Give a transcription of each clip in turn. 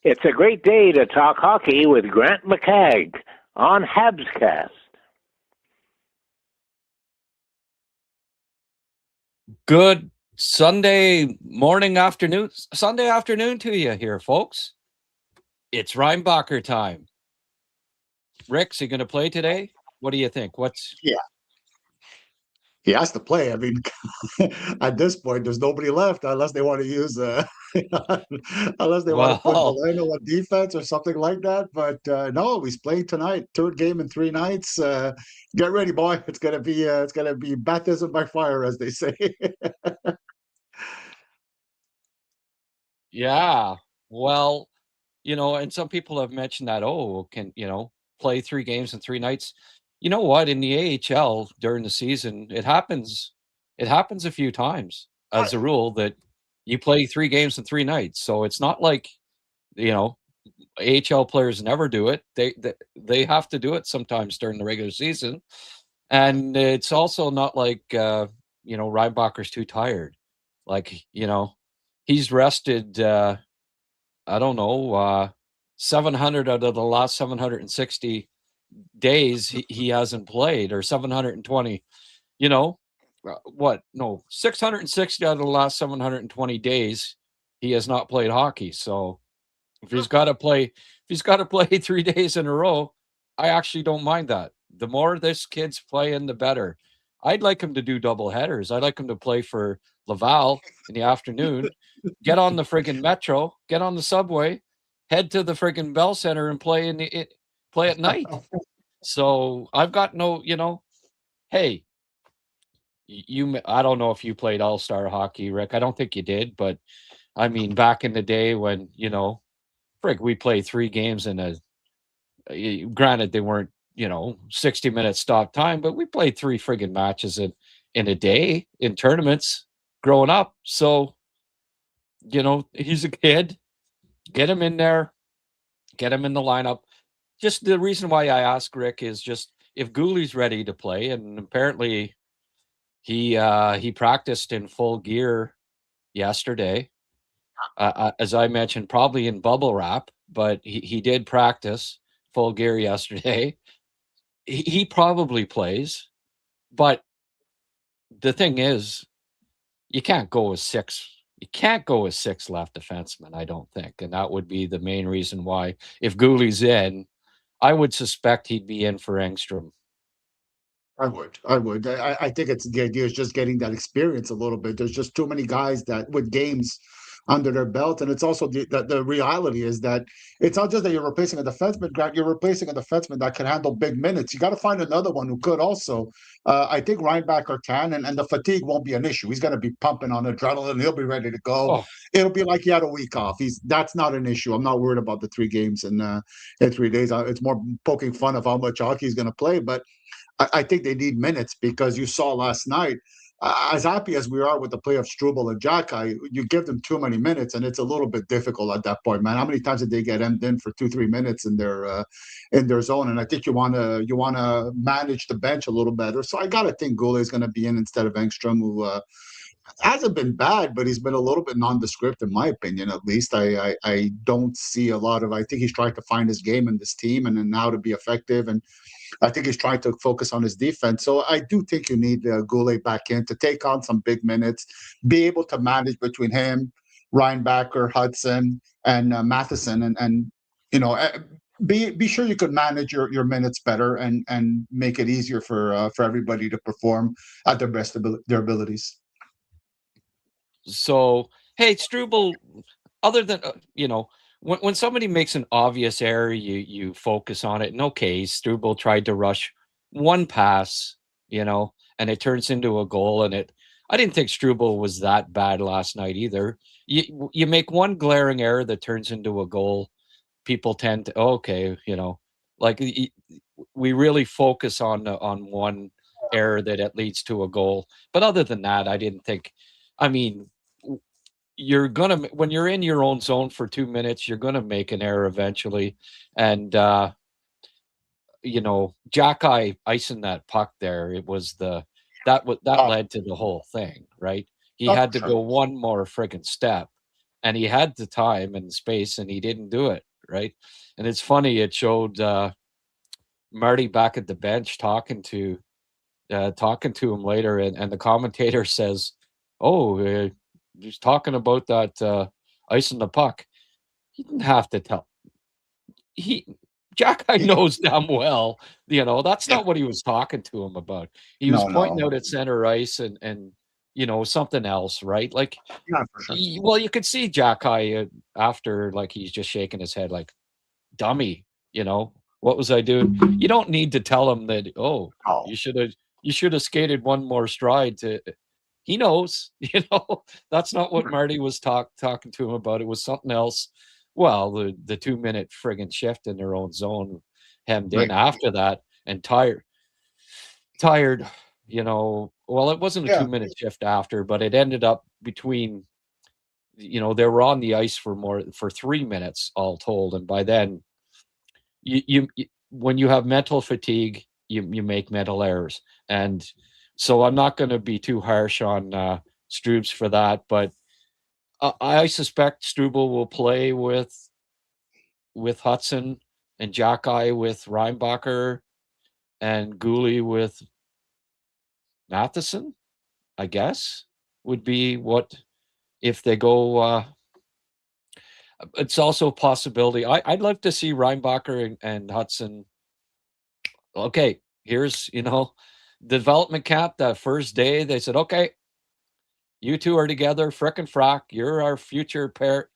It's a great day to talk hockey with Grant McHage on HabsCast. Good Sunday afternoon to you here, folks. It's Reinbacher time. Rick's he going to play today? What do you think? Yeah, he has to play. I mean, at this point, there's nobody left unless they want to use unless they want to put Well, Valeno on defense or something like that. But no, he's playing tonight. Third game in 3 nights. Get ready, boy. It's gonna be baptism by fire, as they say. yeah. Well, and some people have mentioned that, can, play 3 games in 3 nights. You know what? In the AHL during the season, it happens. It happens a few times as a rule that you play 3 games in 3 nights. So it's not like, you know, AHL players never do it. They have to do it sometimes during the regular season, and it's also not like Reinbacher's too tired. Like he's rested. I don't know, 700 out of the last 760 days he hasn't played, or 720. You know what? No, 660 out of the last 720 days he has not played hockey. So if he's got to play 3 days in a row, I actually don't mind that. The more this kid's playing, the better. I'd like him to do double headers. I'd like him to play for Laval in the afternoon, get on the friggin' metro, get on the subway, head to the friggin' Bell Center and play at night. So I've got no, hey, I don't know if you played all-star hockey, Rick. I don't think you did, but I mean, back in the day when, we played 3 games in granted they weren't, 60-minute stop time, but we played 3 friggin' matches in a day in tournaments growing up. So, he's a kid. Get him in there, get him in the lineup. Just the reason why I ask Rick is just if Goalie's ready to play, and apparently he practiced in full gear yesterday. As I mentioned, probably in bubble wrap, but he did practice full gear yesterday. He probably plays, but the thing is, you can't go with six. You can't go with 6 left defensemen, I don't think, and that would be the main reason why. If Gooley's in, I would suspect he'd be in for Engstrom. I think it's the idea is just getting that experience a little bit. There's just too many guys that with games under their belt, and it's also the reality is that it's not just that you're replacing a defenseman, Grant. You're replacing a defenseman that can handle big minutes. You got to find another one who could also. I think Reinbacher can, and the fatigue won't be an issue. He's going to be pumping on adrenaline. He'll be ready to go. Oh, It'll be like he had a week off. That's not an issue. I'm not worried about the 3 games in 3 days. It's more poking fun of how much hockey he's going to play, but I think they need minutes because you saw last night, as happy as we are with the play of Struble and Jacky, you give them too many minutes, and it's a little bit difficult at that point, man. How many times did they get hemmed in for 2-3 minutes in their zone? And I think you wanna manage the bench a little better. So I gotta think Goulet is going to be in instead of Engstrom, who hasn't been bad, but he's been a little bit nondescript, in my opinion. At least I don't see a lot of. I think he's trying to find his game in this team, and then now to be effective. And I think he's trying to focus on his defense. So I do think you need Goulet back in to take on some big minutes, be able to manage between him, Reinbacher, Hudson, and Matheson, and be sure you could manage your minutes better and make it easier for everybody to perform at their best their abilities. so hey, Struble. Other than when somebody makes an obvious error, you focus on it. And okay, Struble tried to rush one pass, and it turns into a goal. And I didn't think Struble was that bad last night either. You make one glaring error that turns into a goal, people tend to okay, like we really focus on one error that leads to a goal. But other than that, I didn't think. I mean, when you're in your own zone for 2 minutes, you're gonna make an error eventually. And Jacky icing that puck there, it was that Oh, led to the whole thing, right? He oh, had to sure. go one more friggin' step, and he had the time and space, and he didn't do it, right? And it's funny, it showed Marty back at the bench talking to him later, and the commentator says, "Oh, he's talking about that icing the puck." He didn't have to tell. Jack I knows damn well, that's Yeah. not what he was talking to him about. He was No, pointing no. out at center ice and something else, right? Like, Yeah, for sure. well, you could see Jack after, like, he's just shaking his head like, dummy, what was I doing? You don't need to tell him that, oh, Oh, you should have skated one more stride to. He knows, that's not what Marty was talking to him about. It was something else. Well, the 2-minute friggin' shift in their own zone hemmed in right. after that, and tired, well, it wasn't a Yeah. 2-minute shift after, but it ended up between, they were on the ice for 3 minutes all told, and by then you when you have mental fatigue, you make mental errors. And so I'm not going to be too harsh on Strubes for that, but I suspect Struble will play with Hudson, and Jackeye with Reinbacher, and Goalie with Matheson, I guess, would be what, if they go. It's also a possibility. I'd love to see Reinbacher and Hudson. Okay, here's, development camp, that first day, they said, okay, you two are together, frickin' frack, you're our future pair.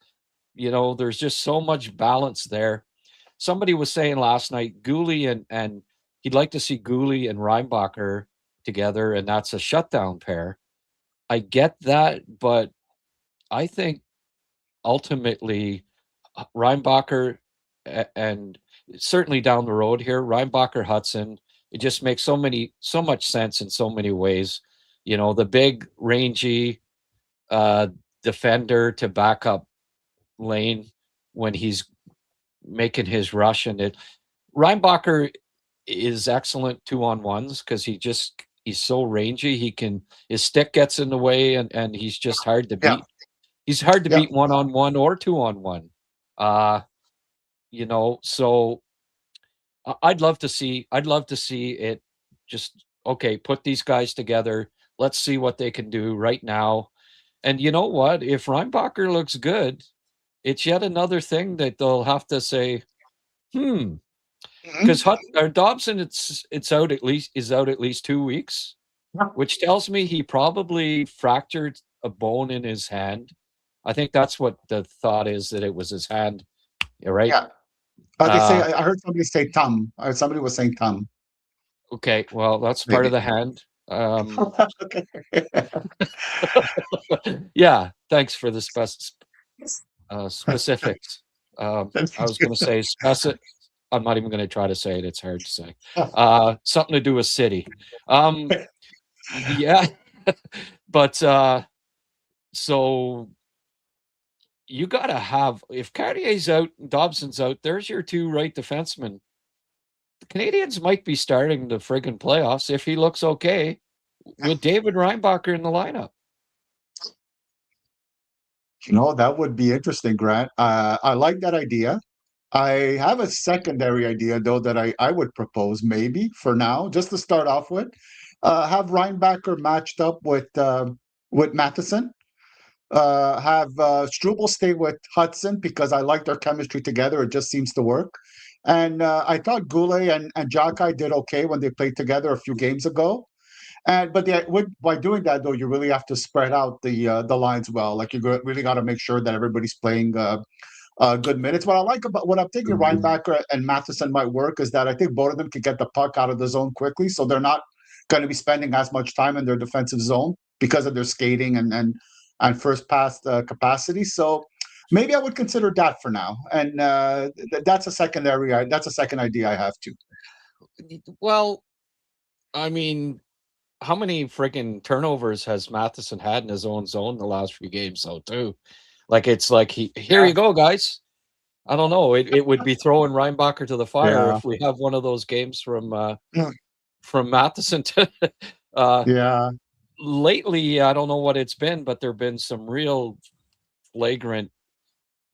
There's just so much balance there. Somebody was saying last night, Goalie and he'd like to see Goalie and Reinbacher together, and that's a shutdown pair. I get that, but I think ultimately Reinbacher and certainly down the road here, Reinbacher Hudson, it just makes so much sense in so many ways. The big rangy uh, defender to back up Lane when he's making his rush, and Reinbacher is excellent 2-on-1s because he's so rangy. His stick gets in the way, and he's just hard to Yeah. beat. He's hard to Yeah. beat 1-on-1 or 2-on-1. So I'd love to see it just, okay, put these guys together. Let's see what they can do right now. And you know what? If Reinbacher looks good, it's yet another thing that they'll have to say, Mhm. because Dobson, it's out at least 2 weeks, Yeah. which tells me he probably fractured a bone in his hand. I think that's what the thought is, that it was his hand, right? Yeah. They say, Uh, I heard somebody say thumb. Somebody was saying thumb. okay, well, that's part of Maybe. the hand. Okay. Yeah, thanks for the specifics. I was going to say I'm not even going to try to say it. It's hard to say. Something to do with city. Yeah, but so you got to have, if Cartier's out, Dobson's out, there's your two right defensemen. The Canadians might be starting the friggin' playoffs if he looks okay with David Reinbacher in the lineup. That would be interesting, Grant. I like that idea. I have a secondary idea, though, that I would propose, maybe for now, just to start off with. Have Reinbacher matched up with Matheson. Have Struble stay with Hudson, because I like their chemistry together. It just seems to work. And I thought Goulet and Jackeye did okay when they played together a few games ago. But by doing that, though, you really have to spread out the lines well. Like, really got to make sure that everybody's playing good minutes. What I'm thinking Reinbacher and Matheson might work is that I think both of them can get the puck out of the zone quickly, so they're not going to be spending as much time in their defensive zone because of their skating and first pass capacity. So maybe I would consider that for now, and that's a second idea I have too. Well, I mean, how many freaking turnovers has Matheson had in his own zone the last few games, though, too? Like, it's like, here you go, guys. I don't know. It would be throwing Reinbacher to the fire Yeah. if we have one of those games from Yeah. Matheson to Yeah. lately. I don't know what it's been, but there've been some real flagrant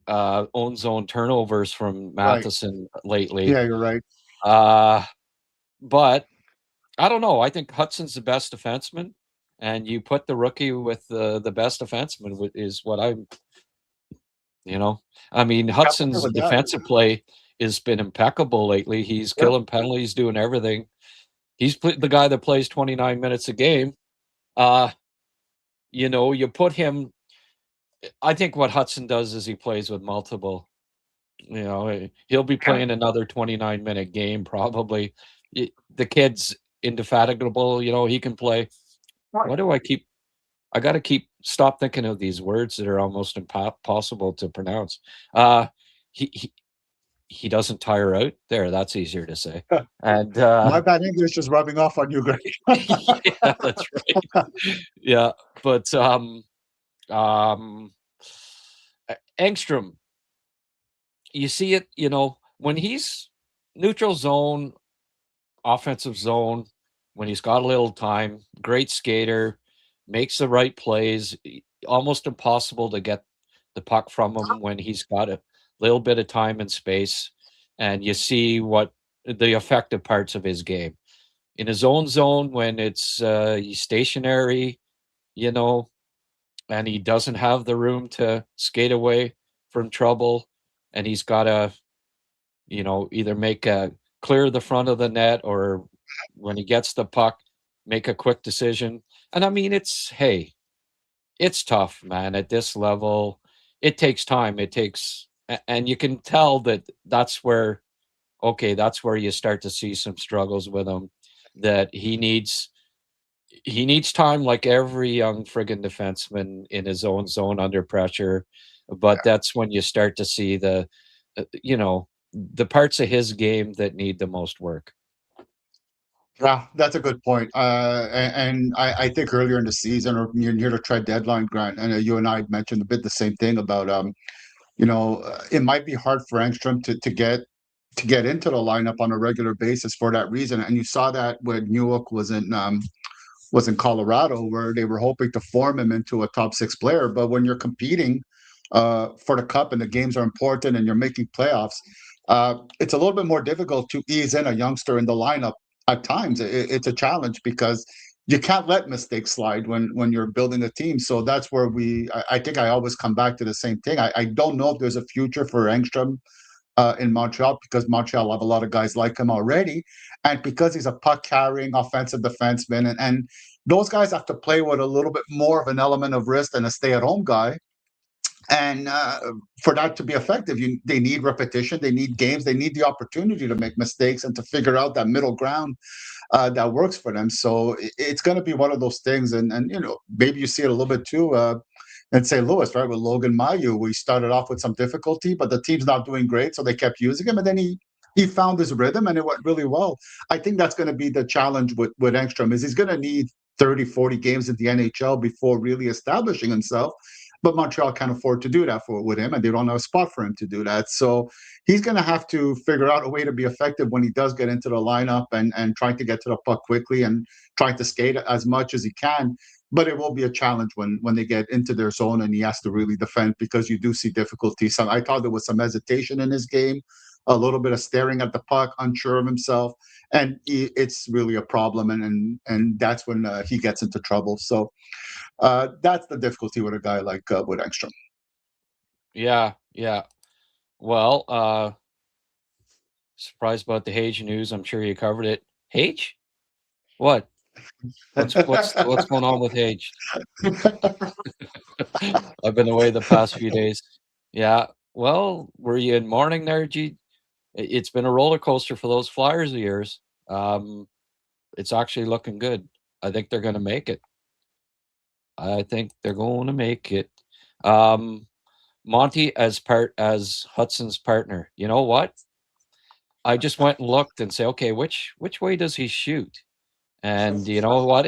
own zone turnovers from Matheson lately. Yeah, you're right. But I don't know. I think Hudson's the best defenseman, and you put the rookie with the best defenseman is what I'm. I mean, Hudson's with that. defensive play has been impeccable lately. He's killing penalties, doing everything. He's the guy that plays 29 minutes a game. You put him. I think what Hudson does is he plays with multiple. He'll be playing another 29-minute game probably. The kid's indefatigable. He can play. Why do I got to stop thinking of these words that are almost impossible to pronounce. He doesn't tire out. There, that's easier to say. And my bad English is rubbing off on you, Greg. Yeah, that's right. Yeah, but Engstrom, you see it. When he's neutral zone, offensive zone, when he's got a little time, great skater, makes the right plays. Almost impossible to get the puck from him when he's got a little bit of time and space, and you see what the effective parts of his game. In his own zone, when it's he's stationary, and he doesn't have the room to skate away from trouble, and he's got to, either make a clear the front of the net, or when he gets the puck, make a quick decision. And I mean, it's tough, man. At this level, it takes time. And you can tell that's where you start to see some struggles with him, that he needs time like every young friggin' defenseman in his own zone under pressure. But that's when you start to see the parts of his game that need the most work. Yeah, that's a good point. And I think earlier in the season, or near the trade deadline, Grant, and you and I mentioned a bit the same thing about it might be hard for Engstrom to get into the lineup on a regular basis for that reason. And you saw that when Newark was in Colorado, where they were hoping to form him into a top 6 player. But when you're competing for the cup and the games are important and you're making playoffs, it's a little bit more difficult to ease in a youngster in the lineup. At times, it's a challenge because you can't let mistakes slide when you're building a team. So that's where I think I always come back to the same thing. I don't know if there's a future for Engstrom in Montreal, because Montreal have a lot of guys like him already, and because he's a puck-carrying offensive defenseman, and those guys have to play with a little bit more of an element of risk than a stay-at-home guy. And for that to be effective, they need repetition, they need games, they need the opportunity to make mistakes and to figure out that middle ground that works for them. So it's going to be one of those things, and maybe you see it a little bit too in St. Louis, right, with Logan Mailloux. We started off with some difficulty, but the team's not doing great, so they kept using him, and then he found his rhythm, and it went really well. I think that's going to be the challenge with Engstrom, is he's going to need 30, 40 games in the NHL before really establishing himself. But Montreal can't afford to do that with him, and they don't have a spot for him to do that. So he's going to have to figure out a way to be effective when he does get into the lineup and trying to get to the puck quickly and trying to skate as much as he can. But it will be a challenge when they get into their zone and he has to really defend, because you do see difficulty. I thought there was some hesitation in his game, a little bit of staring at the puck, unsure of himself, and it's really a problem. And that's when he gets into trouble. So that's the difficulty with a guy like with Engstrom. Yeah. Well, surprised about the Hage news. I'm sure you covered it. Hage? What? What's going on with Hage? I've been away the past few days. Yeah. Well, were you in mourning there, G? It's been a roller coaster for those Flyers of yours. It's actually looking good. I think they're going to make it. Monty as Hudson's partner. You know what? I just went and looked and say, okay, which way does he shoot? And you know what?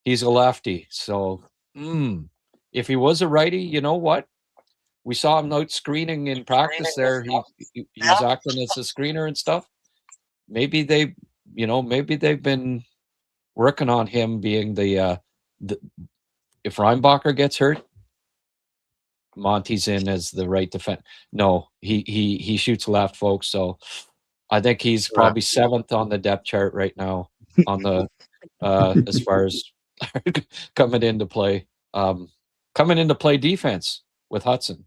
He's a lefty. So if he was a righty, you know what? We saw him out screening in practice there. He was acting as a screener and stuff. Maybe they've been working on him being the if Reinbacher gets hurt, Monty's in as the right defense. No, he shoots left, folks. So I think he's probably 7th on the depth chart right now on the as far as coming into play. Coming into play defense with Hudson.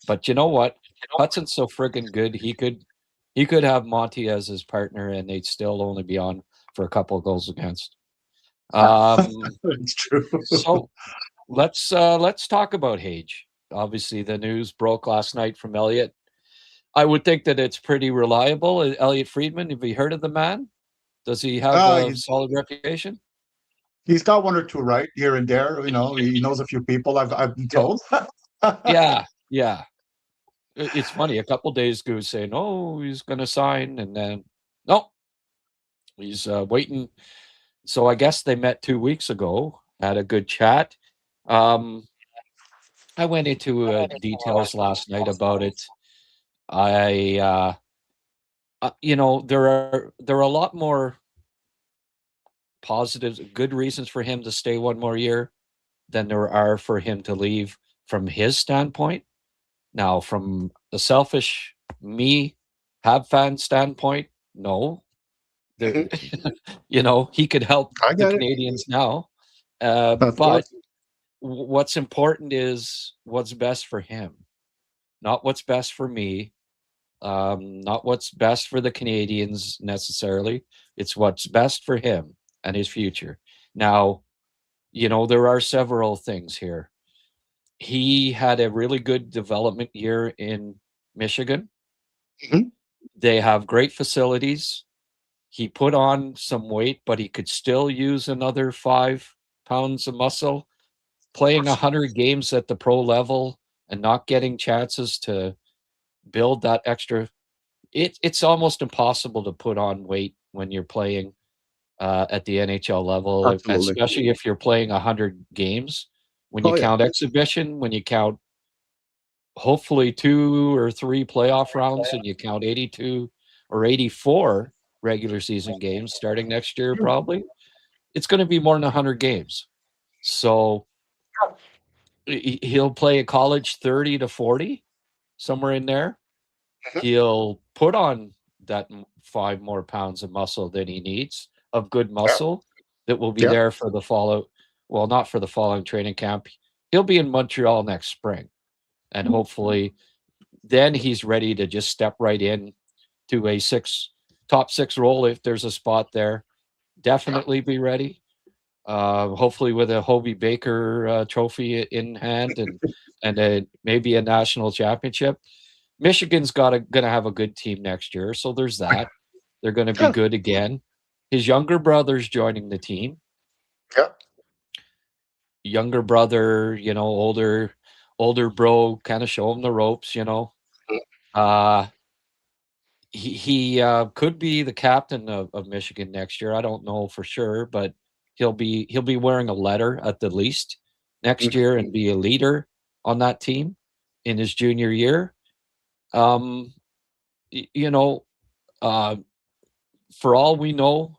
But you know what? Hudson's so friggin' good. He could have Monty as his partner, and they'd still only be on for a couple of goals against. It's true. So let's talk about Hage. Obviously, the news broke last night from Elliot. I would think that it's pretty reliable. Elliot Friedman, have you heard of the man? Does he have a solid reputation? He's got one or two right here and there. He knows a few people. I've been told. Yeah. It's funny. A couple days ago, saying, "Oh, he's going to sign," and then no, he's waiting. So I guess they met 2 weeks ago, had a good chat. I went into details last night about it. There are a lot more positives, good reasons for him to stay one more year than there are for him to leave from his standpoint. Now, from the selfish Hab fan standpoint, no. He could help the Canadians now. But what's important is what's best for him, not what's best for me, not what's best for the Canadians necessarily. It's what's best for him and his future. Now, there are several things here. He had a really good development year in Michigan. Mhm. They have great facilities. He put on some weight, but he could still use another 5 pounds of muscle. Playing 100 games at the pro level and not getting chances to build that extra, it's almost impossible to put on weight when you're playing at the NHL level, Absolutely. especially if you're playing 100 games. When you count exhibition, when you count hopefully 2 or 3 playoff rounds, and you count 82 or 84 regular season games starting next year, probably, it's going to be more than 100 games. So he'll play at college 30 to 40, somewhere in there. He'll put on that 5 more pounds of muscle that he needs, of good muscle that will be there for the follow. Well, not for the following training camp. He'll be in Montreal next spring, and hopefully then he's ready to just step right in to a top 6 role if there's a spot there. Definitely be ready. Hopefully with a Hobie Baker trophy in hand and maybe a national championship. Michigan's going to have a good team next year, so there's that. They're going to be good again. His younger brother's joining the team. Younger brother, older bro, kind of show him the ropes. He could be the captain of Michigan next year. I don't know for sure, but he'll be wearing a letter at the least next year and be a leader on that team in his junior year. For all we know,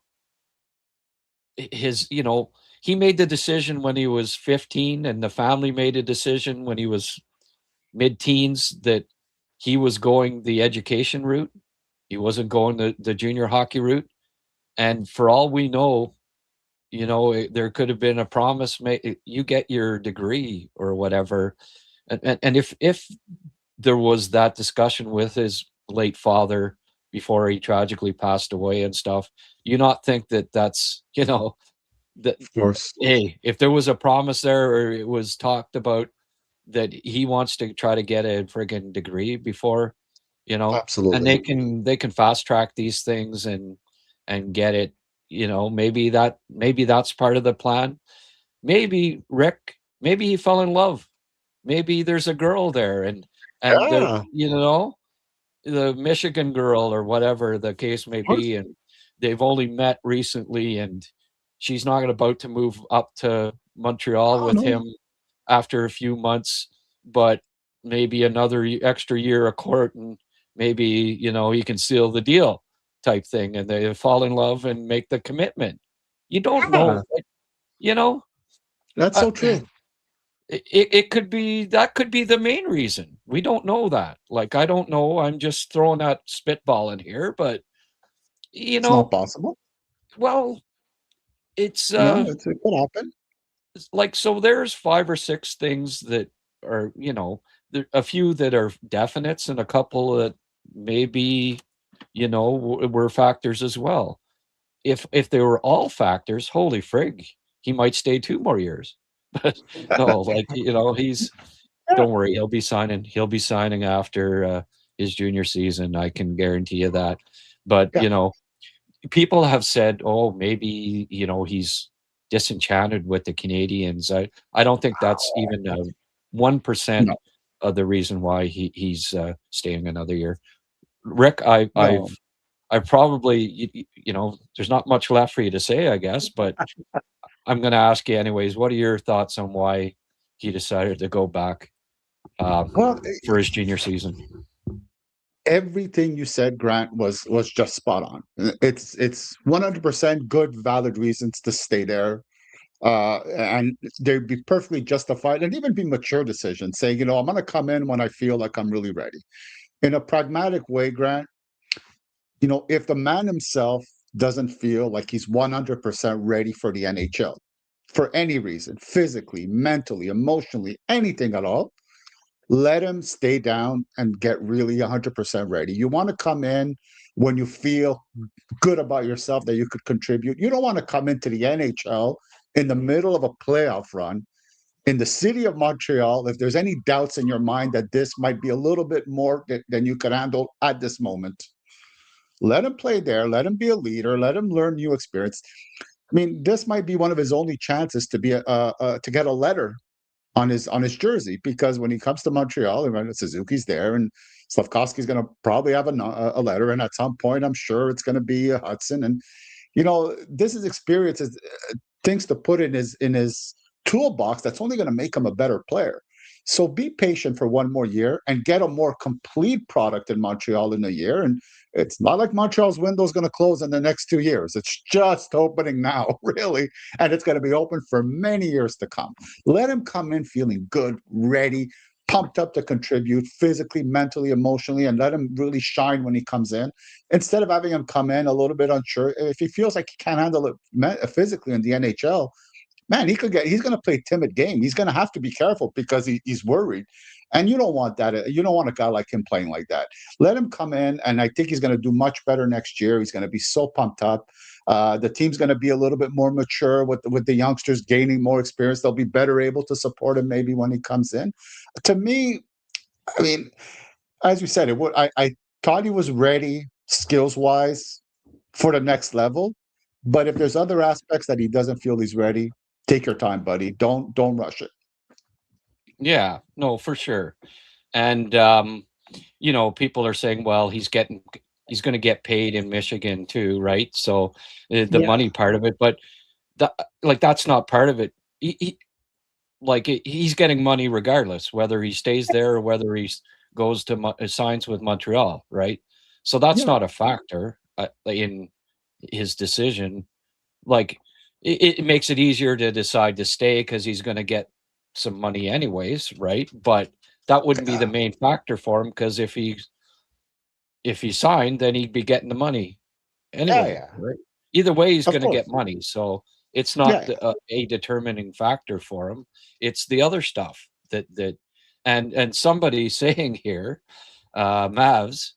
he made the decision when he was 15, and the family made a decision when he was mid-teens that he was going the education route. He wasn't going the junior hockey route. And for all we know, there could have been a promise made, you get your degree or whatever. And if there was that discussion with his late father before he tragically passed away and stuff, you not think that's, that, Of course. hey, if there was a promise there, or it was talked about that he wants to try to get a friggin' degree before, Absolutely. and they can fast track these things and get it, maybe that's part of the plan. Maybe Rick, maybe he fell in love. Maybe there's a girl there, and there, the Michigan girl or whatever the case may be, and they've only met recently, and she's not about to move up to Montreal with him after a few months, but maybe another extra year of court, and maybe he can seal the deal type thing, and they fall in love and make the commitment. You don't know, That's so true. It could be, that could be the main reason. We don't know that. Like, I don't know. I'm just throwing that spitball in here, but It's not possible. well, it's No, it could happen. like, so there's 5 or 6 things that are, there a few that are definites and a couple that maybe, were factors as well. If they were all factors, holy frig, he might stay 2 more years. But no, like, he's don't worry, he'll be signing after, his junior season, I can guarantee you that. But, Yeah. people have said, "Oh, maybe, he's disenchanted with the Canadians." I don't think that's even, 1% No, of the reason why he's, staying another year. Rick, no. I've probably, there's not much left for you to say, I guess, but I'm gonna ask you anyways. What are your thoughts on why he decided to go back, Well, for his junior season? everything you said, Grant, was just spot on. It's 100% good, valid reasons to stay there. And they'd be perfectly justified and even be mature decisions saying, I'm going to come in when I feel like I'm really ready. In a pragmatic way, Grant, if the man himself doesn't feel like he's 100% ready for the NHL for any reason, physically, mentally, emotionally, anything at all, let him stay down and get really 100% ready. You want to come in when you feel good about yourself that you could contribute. You don't want to come into the NHL in the middle of a playoff run in the city of Montreal if there's any doubts in your mind that this might be a little bit more than you could handle at this moment. Let him play there. Let him be a leader. Let him learn new experience. I mean, this might be one of his only chances to be to get a letter on his jersey, because when he comes to Montreal, and Suzuki's there, and Slavkovsky's going to probably have a letter, and at some point, I'm sure it's going to be Hudson, and this is experiences, things to put in his toolbox that's only going to make him a better player. So be patient for one more year and get a more complete product in Montreal in a year. And it's not like Montreal's window is going to close in the next 2 years. It's just opening now, really. And it's going to be open for many years to come. Let him come in feeling good, ready, pumped up to contribute physically, mentally, emotionally, and let him really shine when he comes in. Instead of having him come in a little bit unsure, if he feels like he can't handle it physically in the NHL, man, he's going to play timid game. He's going to have to be careful because he's worried. And you don't want that. You don't want a guy like him playing like that. Let him come in, and I think he's going to do much better next year. He's going to be so pumped up. The team's going to be a little bit more mature with the youngsters gaining more experience. They'll be better able to support him maybe when he comes in. To me, I mean, as you said, I thought he was ready skills wise for the next level. But if there's other aspects that he doesn't feel he's ready, take your time, buddy. Don't rush it. Yeah, no, for sure. And, people are saying, well, he's gonna get paid in Michigan too, right? So, the Yeah. money part of it, but that's not part of it. He's getting money regardless, whether he stays there or whether he goes to signs with Montreal, right? So that's Yeah. not a factor, in his decision. Like, it makes it easier to decide to stay because he's going to get some money anyways, right? But that wouldn't be the main factor for him, because if he signed, then he'd be getting the money Yeah, anyway, yeah. right? Either way, he's Of going to course. get money, so it's Yeah. not a determining factor for him. It's the other stuff and somebody saying here, Mavs,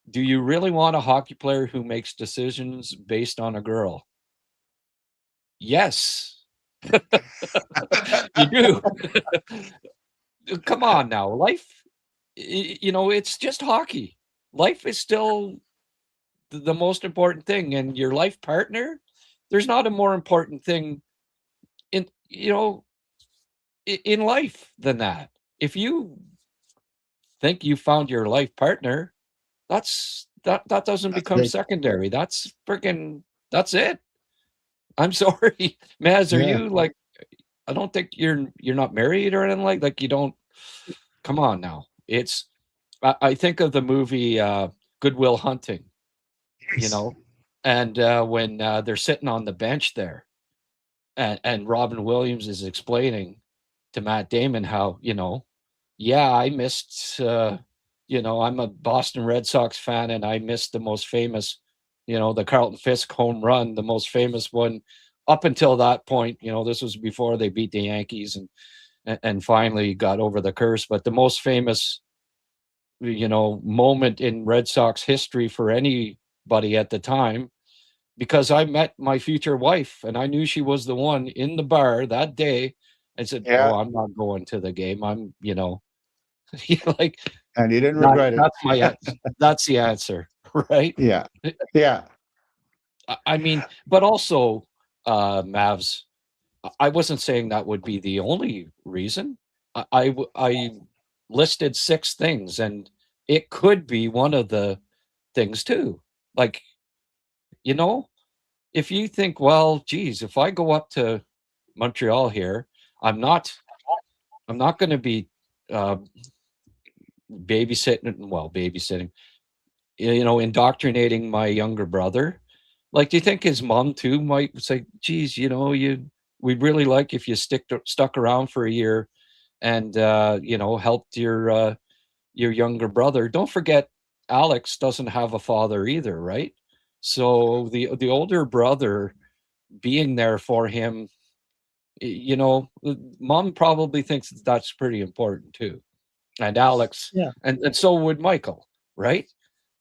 do you really want a hockey player who makes decisions based on a girl? Yes, you do. Come on now, life. It's just hockey. Life is still the most important thing, and your life partner. There's not a more important thing in in life than that. If you think you found your life partner, that doesn't That's become big. secondary. That's it. I'm sorry, Maz. Are Yeah. you like? I don't think you're not married or anything like you don't. Come on now. I think of the movie Good Will Hunting, you Yes. know, and when they're sitting on the bench there, and Robin Williams is explaining, Matt Damon how, yeah, I missed, I'm a Boston Red Sox fan, and I missed the most famous, the Carlton Fisk home run, the most famous one up until that point. This was before they beat the Yankees and finally got over the curse. But the most famous, moment in Red Sox history for anybody at the time, because I met my future wife and I knew she was the one in the bar that day. I said, Yeah. "Oh, I'm not going to the game. I'm, like And you didn't regret it. that's the answer, right?" Yeah. Yeah. I mean, but also, Mavs, I wasn't saying that would be the only reason. I listed 6 things, and it could be one of the things too. Like, you know, if you think, well, geez, if I go up to Montreal here, I'm not going to be uh, babysitting, indoctrinating my younger brother. Like, do you think his mom too might say, geez, we'd really like if you stuck around for a year and helped your younger brother. Don't forget, Alex doesn't have a father either, right? So the older brother being there for him, mom probably thinks that's pretty important too. And Alex, Yeah. and so would Michael, right?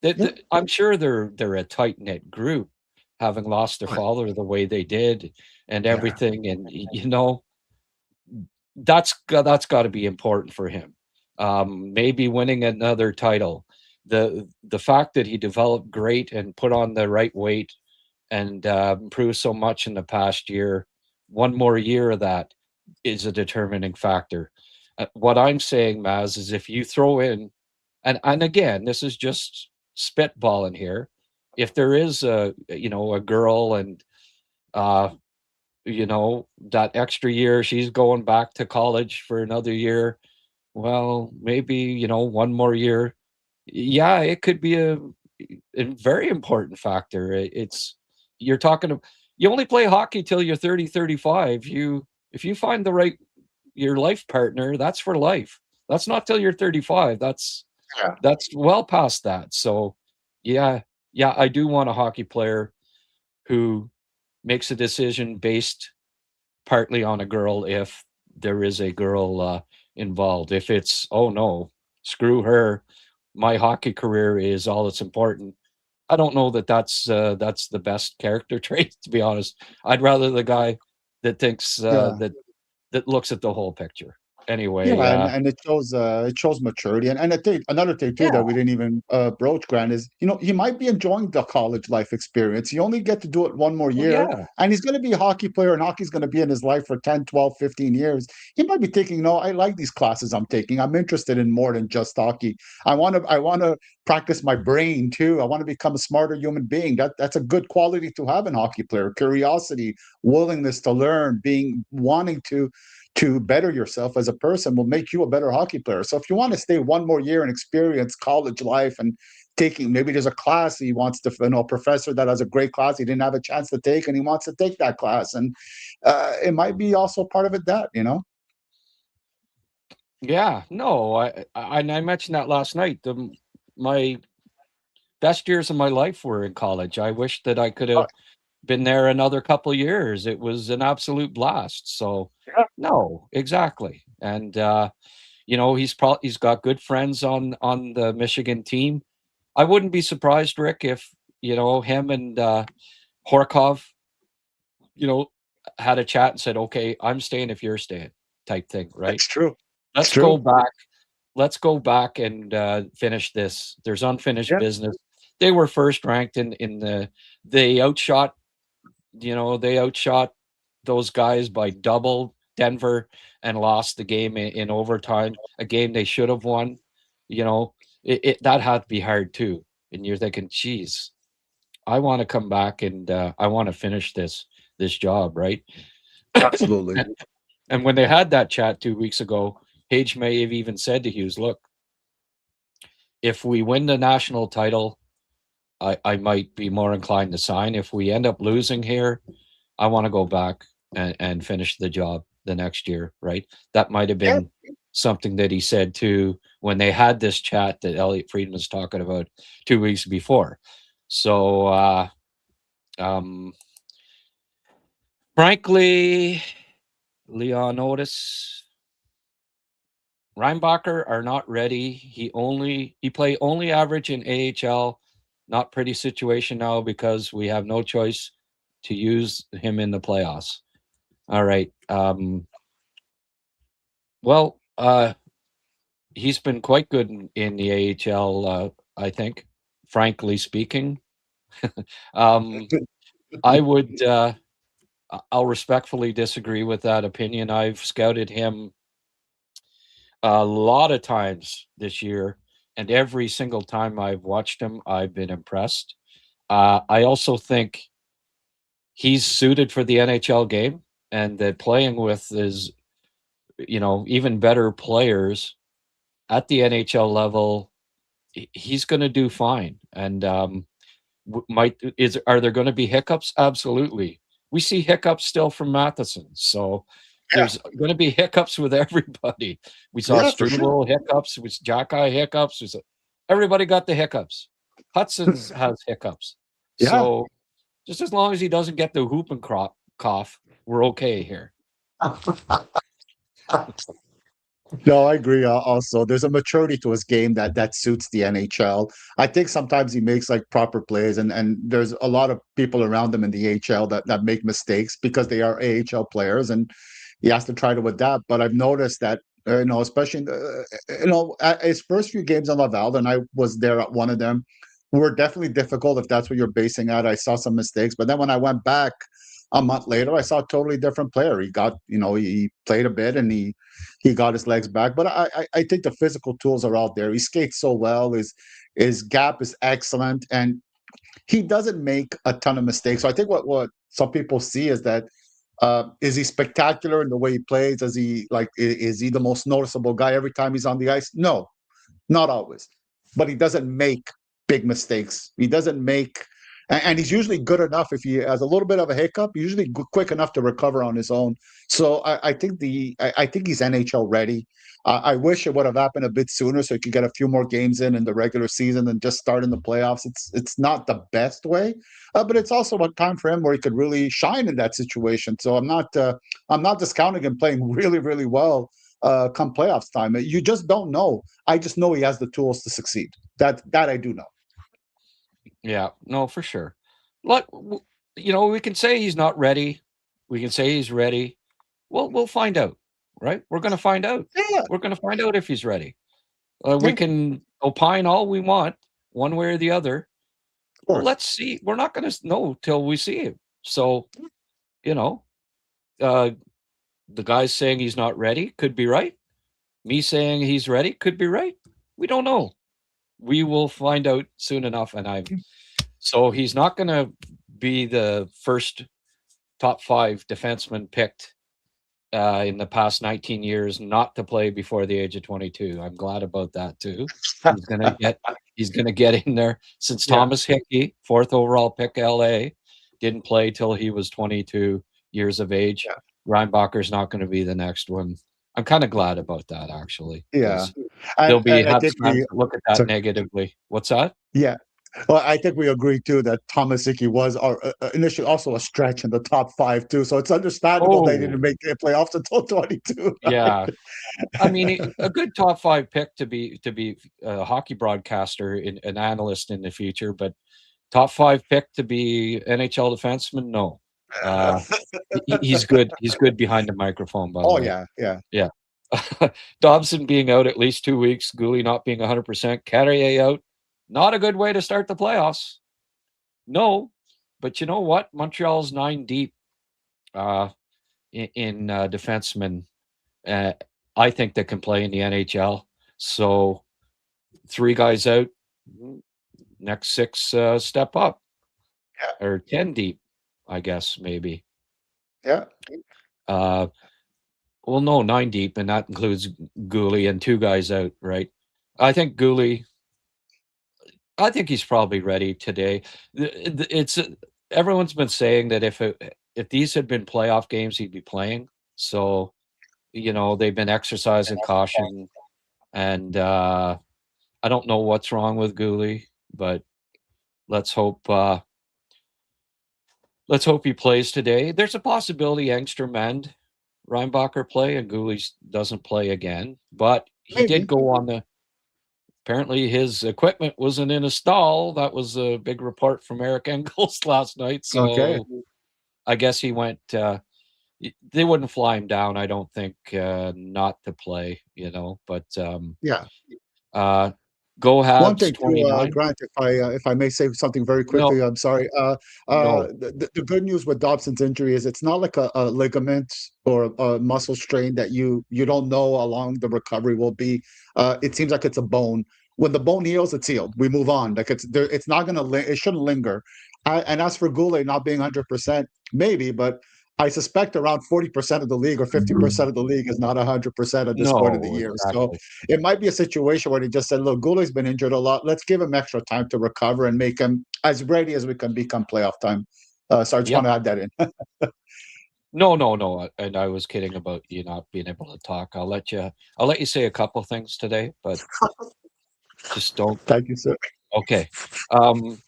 Yeah. I'm sure they're a tight knit group, having lost their father the way they did, and everything, and that's got to be important for him. Maybe winning another title, the fact that he developed great and put on the right weight and improved so much in the past year. One more year of that is a determining factor. What I'm saying, Maz, is if you throw in, and again, this is just spitballing here. If there is a girl and that extra year, she's going back to college for another year. Well, maybe, one more year. Yeah, it could be a very important factor. It's you're talking you only play hockey till you're 30, 35. If you find the right your life partner, that's for life. That's not till you're 35. That's well past that. So, yeah, I do want a hockey player who makes a decision based partly on a girl if there is a girl involved. If it's, oh no, screw her, my hockey career is all that's important. I don't know that that's the best character trait, to be honest. I'd rather the guy that thinks that looks at the whole picture. Anyway, Yeah, and it shows maturity, and I think another thing too that we didn't even broach, Grant, is he might be enjoying the college life experience. You only get to do it one more oh, year, yeah, and he's going to be a hockey player, and hockey's going to be in his life for 10, 12, 15 years. He might be thinking, no, I like these classes I'm taking. I'm interested in more than just hockey. I want to practice my brain too. I want to become a smarter human being. That's a good quality to have in a hockey player: curiosity, willingness to learn, wanting to better yourself as a person will make you a better hockey player. So if you want to stay one more year and experience college life and maybe there's a class he wants to, a professor that has a great class he didn't have a chance to take and he wants to take that class. And it might be also part of it yeah. No, I mentioned that last night. My best years of my life were in college. I wish that I could have been there another couple years. It was an absolute blast. So, no, exactly. And he's got good friends on the Michigan team. I wouldn't be surprised, Rick, if him and Horkov, had a chat and said, "Okay, I'm staying if you're staying," type thing, right? It's true. It's Let's true. go back. Let's go back and finish this. There's unfinished business. They were first ranked in they outshot those guys by double, Denver, and lost the game in overtime, a game they should have won. That had to be hard too. And you're thinking, geez, I want to come back and I want to finish this job, right? Absolutely. And when they had that chat 2 weeks ago, Hage may have even said to Hughes, "Look, if we win the national title, I might be more inclined to sign. If we end up losing here, I want to go back and finish the job." the next year, right? That might have been something that he said too when they had this chat that Elliot Friedman was talking about 2 weeks before. So, frankly, Leon Otis, Reinbacher are not ready. He play only average in AHL. Not pretty situation now because we have no choice to use him in the playoffs. All right. Well, he's been quite good in the AHL, I think, frankly speaking. I would, I'll respectfully disagree with that opinion. I've scouted him a lot of times this year, and every single time I've watched him, I've been impressed. I also think he's suited for the NHL game, and that playing with is, even better players at the NHL level, he's going to do fine. And are there going to be hiccups? Absolutely. We see hiccups still from Matheson, so there's going to be hiccups with everybody. We saw Struble hiccups, with Jack-Eye hiccups. Everybody got the hiccups. Hudson's has hiccups. So just as long as he doesn't get the whooping cough, we're okay here. No, I agree. Also, there's a maturity to his game that suits the NHL. I think sometimes he makes like proper plays, and there's a lot of people around him in the AHL that make mistakes because they are AHL players, and he has to try to adapt. But I've noticed that especially in at his first few games on Laval, and I was there at one of them, were definitely difficult if that's what you're basing at. I saw some mistakes, but then when I went back a month later, I saw a totally different player. He got, he played a bit and he got his legs back. But I think the physical tools are out there. He skates so well. His gap is excellent, and he doesn't make a ton of mistakes. So I think what some people see is that is he spectacular in the way he plays? Is he the most noticeable guy every time he's on the ice? No, not always. But he doesn't make big mistakes. He doesn't make, and he's usually good enough. If he has a little bit of a hiccup, usually quick enough to recover on his own. So I think he's NHL ready. I wish it would have happened a bit sooner so he could get a few more games in the regular season and just start in the playoffs. It's not the best way, but it's also a time for him where he could really shine in that situation. So I'm not discounting him playing really, really well come playoffs time. You just don't know. I just know he has the tools to succeed. That I do know. Yeah, no, for sure. Look, we can say he's not ready. We can say he's ready. We'll find out, right? We're going to find out. Yeah. We're going to find out if he's ready. We can opine all we want, one way or the other. Well, let's see. We're not going to know till we see him. So, the guy's saying he's not ready could be right. Me saying he's ready could be right. We don't know. We will find out soon enough. So he's not going to be the first top 5 defenseman picked in the past 19 years not to play before the age of 22. I'm glad about that too. He's gonna get in there since Thomas Hickey, 4th overall pick, LA, didn't play till he was 22 years of age. Yeah. Reinbacher's not going to be the next one. I'm kind of glad about that, actually. Yeah, there'll be look at that negatively. What's that? Yeah. Well, I think we agree too that Thomas Hickey was initially also a stretch in the top 5 too. So it's understandable they didn't make the playoffs until 22. Right? Yeah, I mean, a good top 5 pick to be a hockey broadcaster, an analyst in the future, but top 5 pick to be NHL defenseman, no. He's good. He's good behind the microphone. By the way. Yeah. Dobson being out at least 2 weeks, Goalie not being 100%, Carrier out. Not a good way to start the playoffs. No, but you know what? Montreal's 9 deep in defensemen. I think that can play in the NHL. So 3 guys out, next 6 step up. Yeah. Or 10 deep, I guess, maybe. Yeah. Well, no, 9 deep, and that includes Goalie and 2 guys out, right? I think Goalie, I think he's probably ready today. Everyone's been saying that if these had been playoff games, he'd be playing. So, they've been exercising caution, and I don't know what's wrong with Goalie, but let's hope he plays today. There's a possibility Engstrom and Reinbacher play and Goalie doesn't play again, but he did Maybe. go on the. Apparently, his equipment wasn't in a stall. That was a big report from Eric Engels last night. Okay. So I guess he went. They wouldn't fly him down, I don't think, not to play. But Yeah. go One Habs thing too, 29. Grant, if I may say something very No, quickly, I'm sorry. no, The good news with Dobson's injury is it's not like a ligament or a muscle strain that you don't know how long the recovery will be. It seems like it's a bone. When the bone heals, it's healed. We move on. Like it's there. It's not gonna. It shouldn't linger. And as for Goulet not being 100%, maybe, but I suspect around 40% of the league or 50% of the league is not 100% at this point of the no, year. So exactly. it might be a situation where they just said, look, Goulet's been injured a lot. Let's give him extra time to recover and make him as ready as we can become playoff time. So I just want to add that in. No. And I was kidding about you not being able to talk. I'll let you say a couple things today, but just don't. Thank you, sir. Okay. On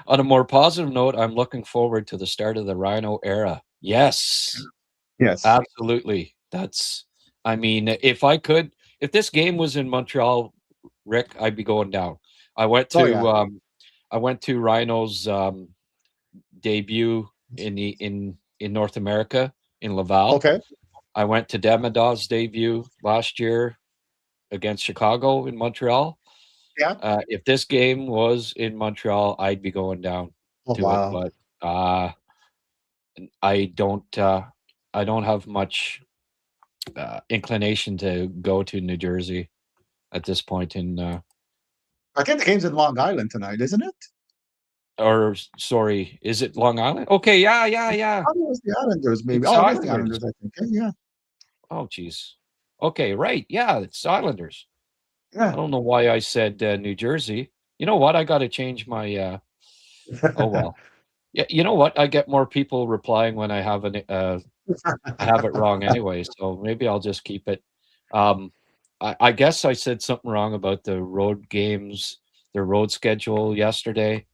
a more positive note, I'm looking forward to the start of the Rhino era. Yes, Yes. absolutely. If this game was in Montreal, Rick, I'd be going down. I went Oh, to yeah. Rhino's debut in North America in Laval. Okay. I went to Demidov's debut last year against Chicago in Montreal. Yeah. If this game was in Montreal, I'd be going down Oh, to it, wow. but I don't have much inclination to go to New Jersey at this point I think the game's in Long Island tonight, isn't it? or sorry, is it Long Island? Okay, yeah. I thought it was the Islanders, maybe. It's Oh, it is the Islanders. Islanders, I think. Yeah. Oh, geez. Okay, right. Yeah, it's Islanders. I Yeah. don't know why I said New Jersey. You know what? I got to change my. Oh well. Yeah, you know what? I get more people replying when I have I have it wrong anyway, so maybe I'll just keep it. I guess I said something wrong about the road games, the road schedule yesterday,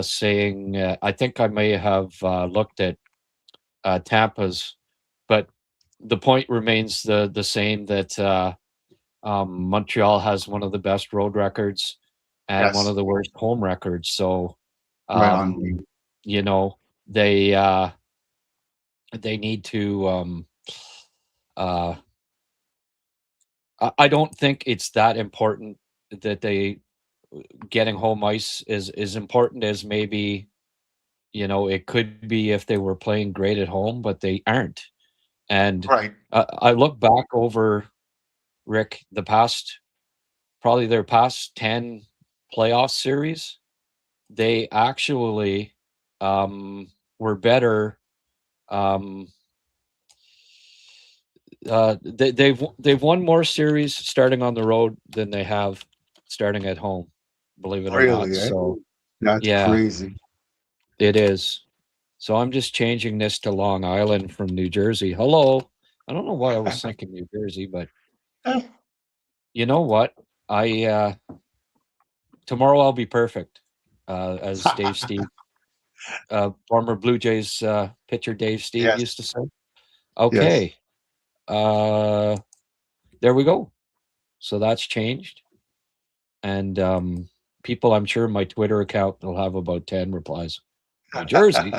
saying I think I may have looked at Tampa's, but the point remains the same that Montreal has one of the best road records and one Yes. of the worst home records. So, Right on. you know, they need to. I don't think it's that important that they getting home ice is important as maybe it could be if they were playing great at home, but they aren't. And Right. I look back over Rick probably their past 10 playoff series. They actually were better. They've won more series starting on the road than they have starting at home, believe it or not. Really, eh? So That's yeah, crazy. it is. So I'm just changing this to Long Island from New Jersey. Hello. I don't know why I was thinking New Jersey, but Eh, you know what? I tomorrow I'll be perfect. As former Blue Jays pitcher Dave Steve Yes. used to say. Yes. Okay. There we go. So that's changed. And people, I'm sure my Twitter account will have about 10 replies. New Jersey.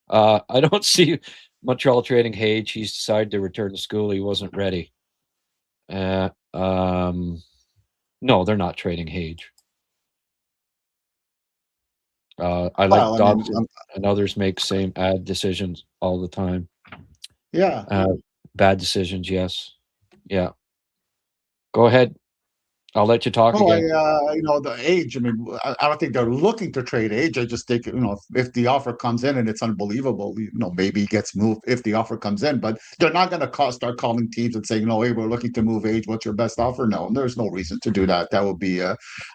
I don't see Montreal trading Hage. He's decided to return to school. He wasn't ready. No, they're not trading Hage. I like Well, I mean, Dobson and others make same ad decisions all the time. yeah. Bad decisions, yes. Yeah. Go ahead. I'll let you talk Oh, again. the age. I mean, I don't think they're looking to trade age. I just think, if the offer comes in and it's unbelievable, maybe he gets moved if the offer comes in. But they're not going to start calling teams and saying, "No, hey, we're looking to move age. What's your best offer?" No, there's no reason to do that. That would be.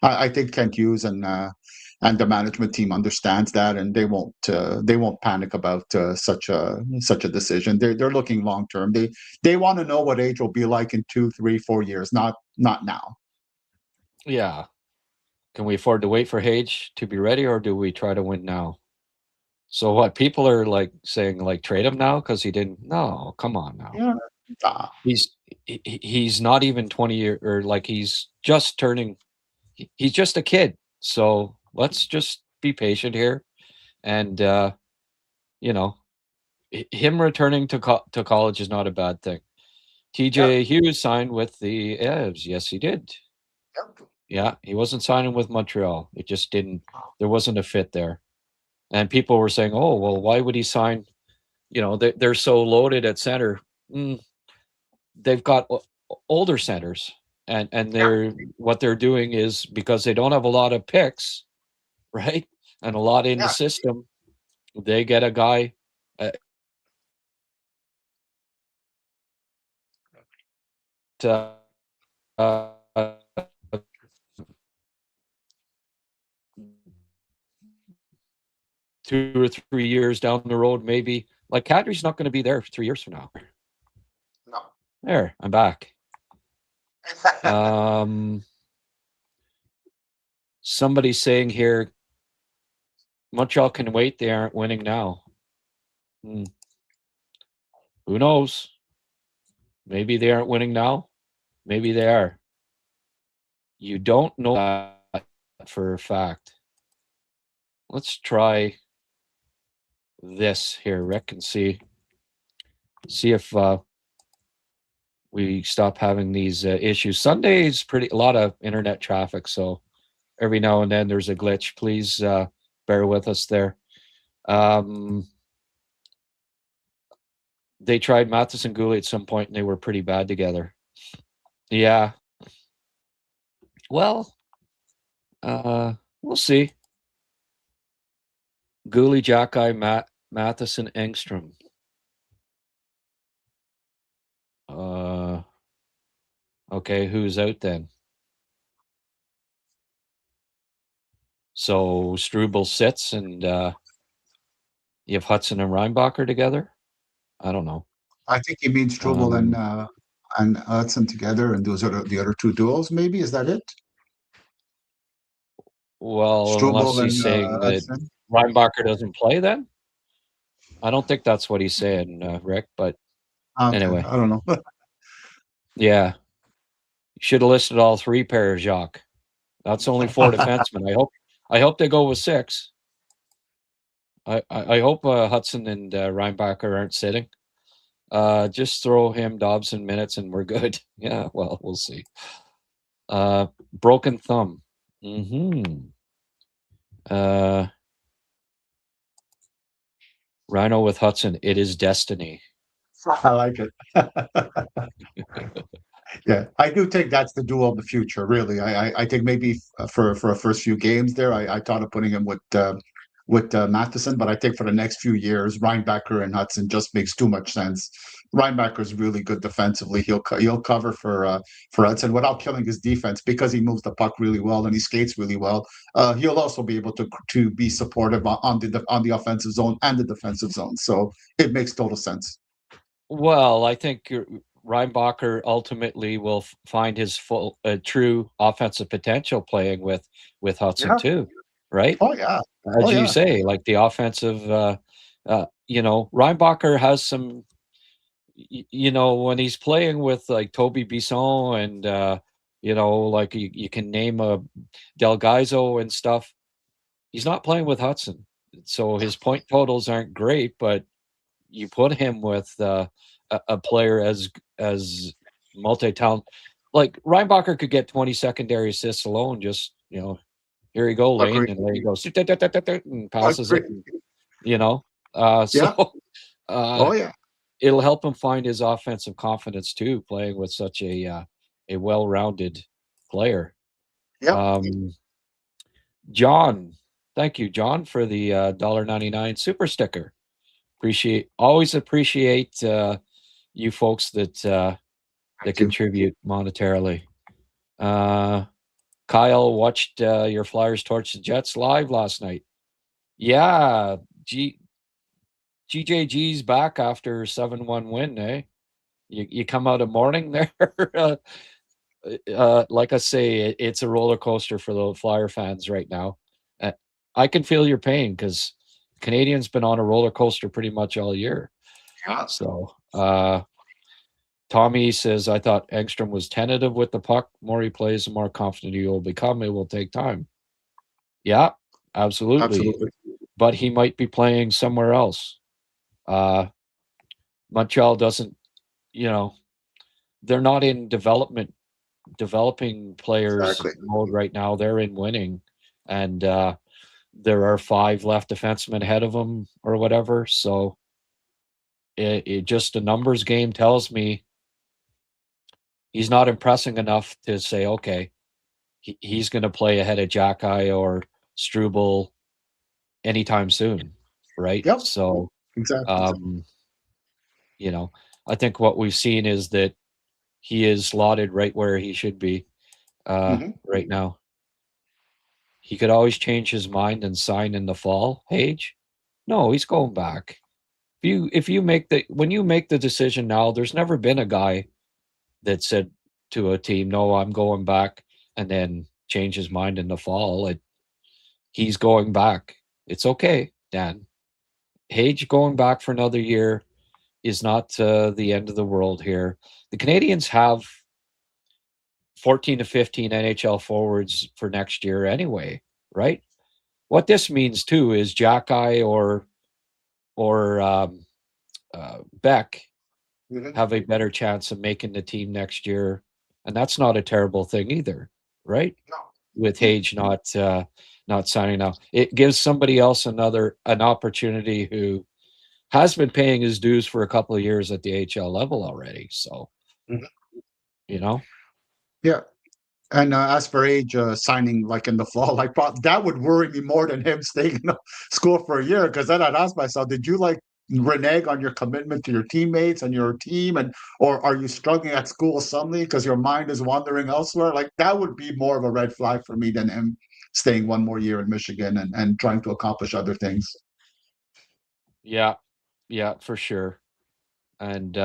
I think Kent Hughes and the management team understands that, and they won't panic about such a decision. They're looking long term. They want to know what age will be like in 2, 3, 4 years, not now. Yeah. Can we afford to wait for Hage to be ready, or do we try to win now? So what? People are like saying, like, trade him now because he didn't. No, come on now. Yeah. Ah, He's he's not even 20 or like he's just turning. He's just a kid. So let's just be patient here, and you know, him returning to college is not a bad thing. yeah. TJ Hughes signed with the Avs. Yes, he did. Yep. Yeah, he wasn't signing with Montreal. It just didn't. There wasn't a fit there. And people were saying, "Oh, well, why would he sign?" They're so loaded at center. Mm, they've got older centers, and Yeah. they're doing is because they don't have a lot of picks, right, and a lot in the Yeah. system. They get a guy. Uh, uh, uh, 2 or 3 years down the road, maybe. Like Kadri's not going to be there for 3 years from now. No. There, I'm back. Um, Somebody's saying here, Montreal can wait. They aren't winning now. Hmm. Who knows? Maybe they aren't winning now. Maybe they are. You don't know that for a fact. Let's try this here, Rick, and see if we stop having these issues. Sunday's a lot of internet traffic, so every now and then there's a glitch. Please bear with us there. They tried Mathis and Goalie at some point, and they were pretty bad together. Yeah. Well, we'll see. Goalie, Jackeye, Matheson, Engstrom. Okay, who's out then? So Struble sits, and you have Hudson and Reinbacher together. I don't know. I think he means Struble and Hudson together, and those are the other two duels. Maybe is that it? Well, unless Struble he's and saying that Hudson. Reinbacher doesn't play, then I don't think that's what he's saying, Rick. But Okay, anyway, I don't know. yeah, you should have listed all three pairs, Jacques. That's only four defensemen. I hope they go with six. I hope Hudson and Reinbacher aren't sitting. Just throw him Dobson minutes and we're good. Yeah, well, we'll see. Broken thumb. Rhino with Hudson. It is destiny. I like it. Yeah, I do think that's the duel of the future. Really, I think maybe for a first few games there, I thought of putting him with Matheson, but I think for the next few years, Reinbacher and Hudson just makes too much sense. Reinbacher is really good defensively. He'll cover for Hudson without killing his defense because he moves the puck really well and he skates really well. He'll also be able to be supportive on the offensive zone and the defensive zone. So it makes total sense. Well, I think Reinbacher ultimately will find his full, true offensive potential playing with Hudson Yeah. too, right? Oh yeah. As Oh you yeah. say, like the offensive, Reinbacher has some, when he's playing with like Toby Bisson and, like you can name Del Gaizo and stuff. He's not playing with Hudson. So his point totals aren't great, but you put him with a player as multi-talent. Like Reinbacher could get 20 secondary assists alone. Just here you go, Lane, Agree. and there you go, and passes it. Agree. So Yeah. Oh yeah. it'll help him find his offensive confidence too, playing with such a well-rounded player. Yeah. John, thank you, John, for the $1.99 super sticker. Always appreciate you folks that contribute monetarily. Kyle watched your Flyers torch the Jets live last night. Yeah, GJG's back after 7-1 win, eh? You come out of mourning there. Like I say, it's a roller coaster for the Flyer fans right now. I can feel your pain because Canadians been on a roller coaster pretty much all year. Yeah. So Tommy says, I thought Engstrom was tentative with the puck. The more he plays, the more confident he will become. It will take time. Yeah, absolutely. But he might be playing somewhere else. Montreal doesn't, they're not in developing players mode right now. They're in winning. And there are 5 left defensemen ahead of them or whatever. So it just a numbers game tells me he's not impressing enough to say, okay, he's going to play ahead of Jackeye or Struble anytime soon, right? Yep. So, exactly. I think what we've seen is that he is slotted right where he should be right now. He could always change his mind and sign in the fall. Hage? No, he's going back. When you make the decision now, there's never been a guy that said to a team, no, I'm going back, and then change his mind in the fall. He's going back. It's okay, Dan. Hage going back for another year is not the end of the world here. The Canadians have 14 to 15 NHL forwards for next year anyway, right? What this means too is Jackeye or Beck have a better chance of making the team next year, and that's not a terrible thing either, right? No. With Hage not signing now, it gives somebody else an opportunity who has been paying his dues for a couple of years at the AHL level already. So, Yeah. And as for Hage signing like in the fall, that would worry me more than him staying in school for a year, because then I'd ask myself, did you renege on your commitment to your teammates and your team, or are you struggling at school suddenly because your mind is wandering elsewhere? That would be more of a red flag for me than him staying one more year in Michigan and trying to accomplish other things. Yeah, for sure. And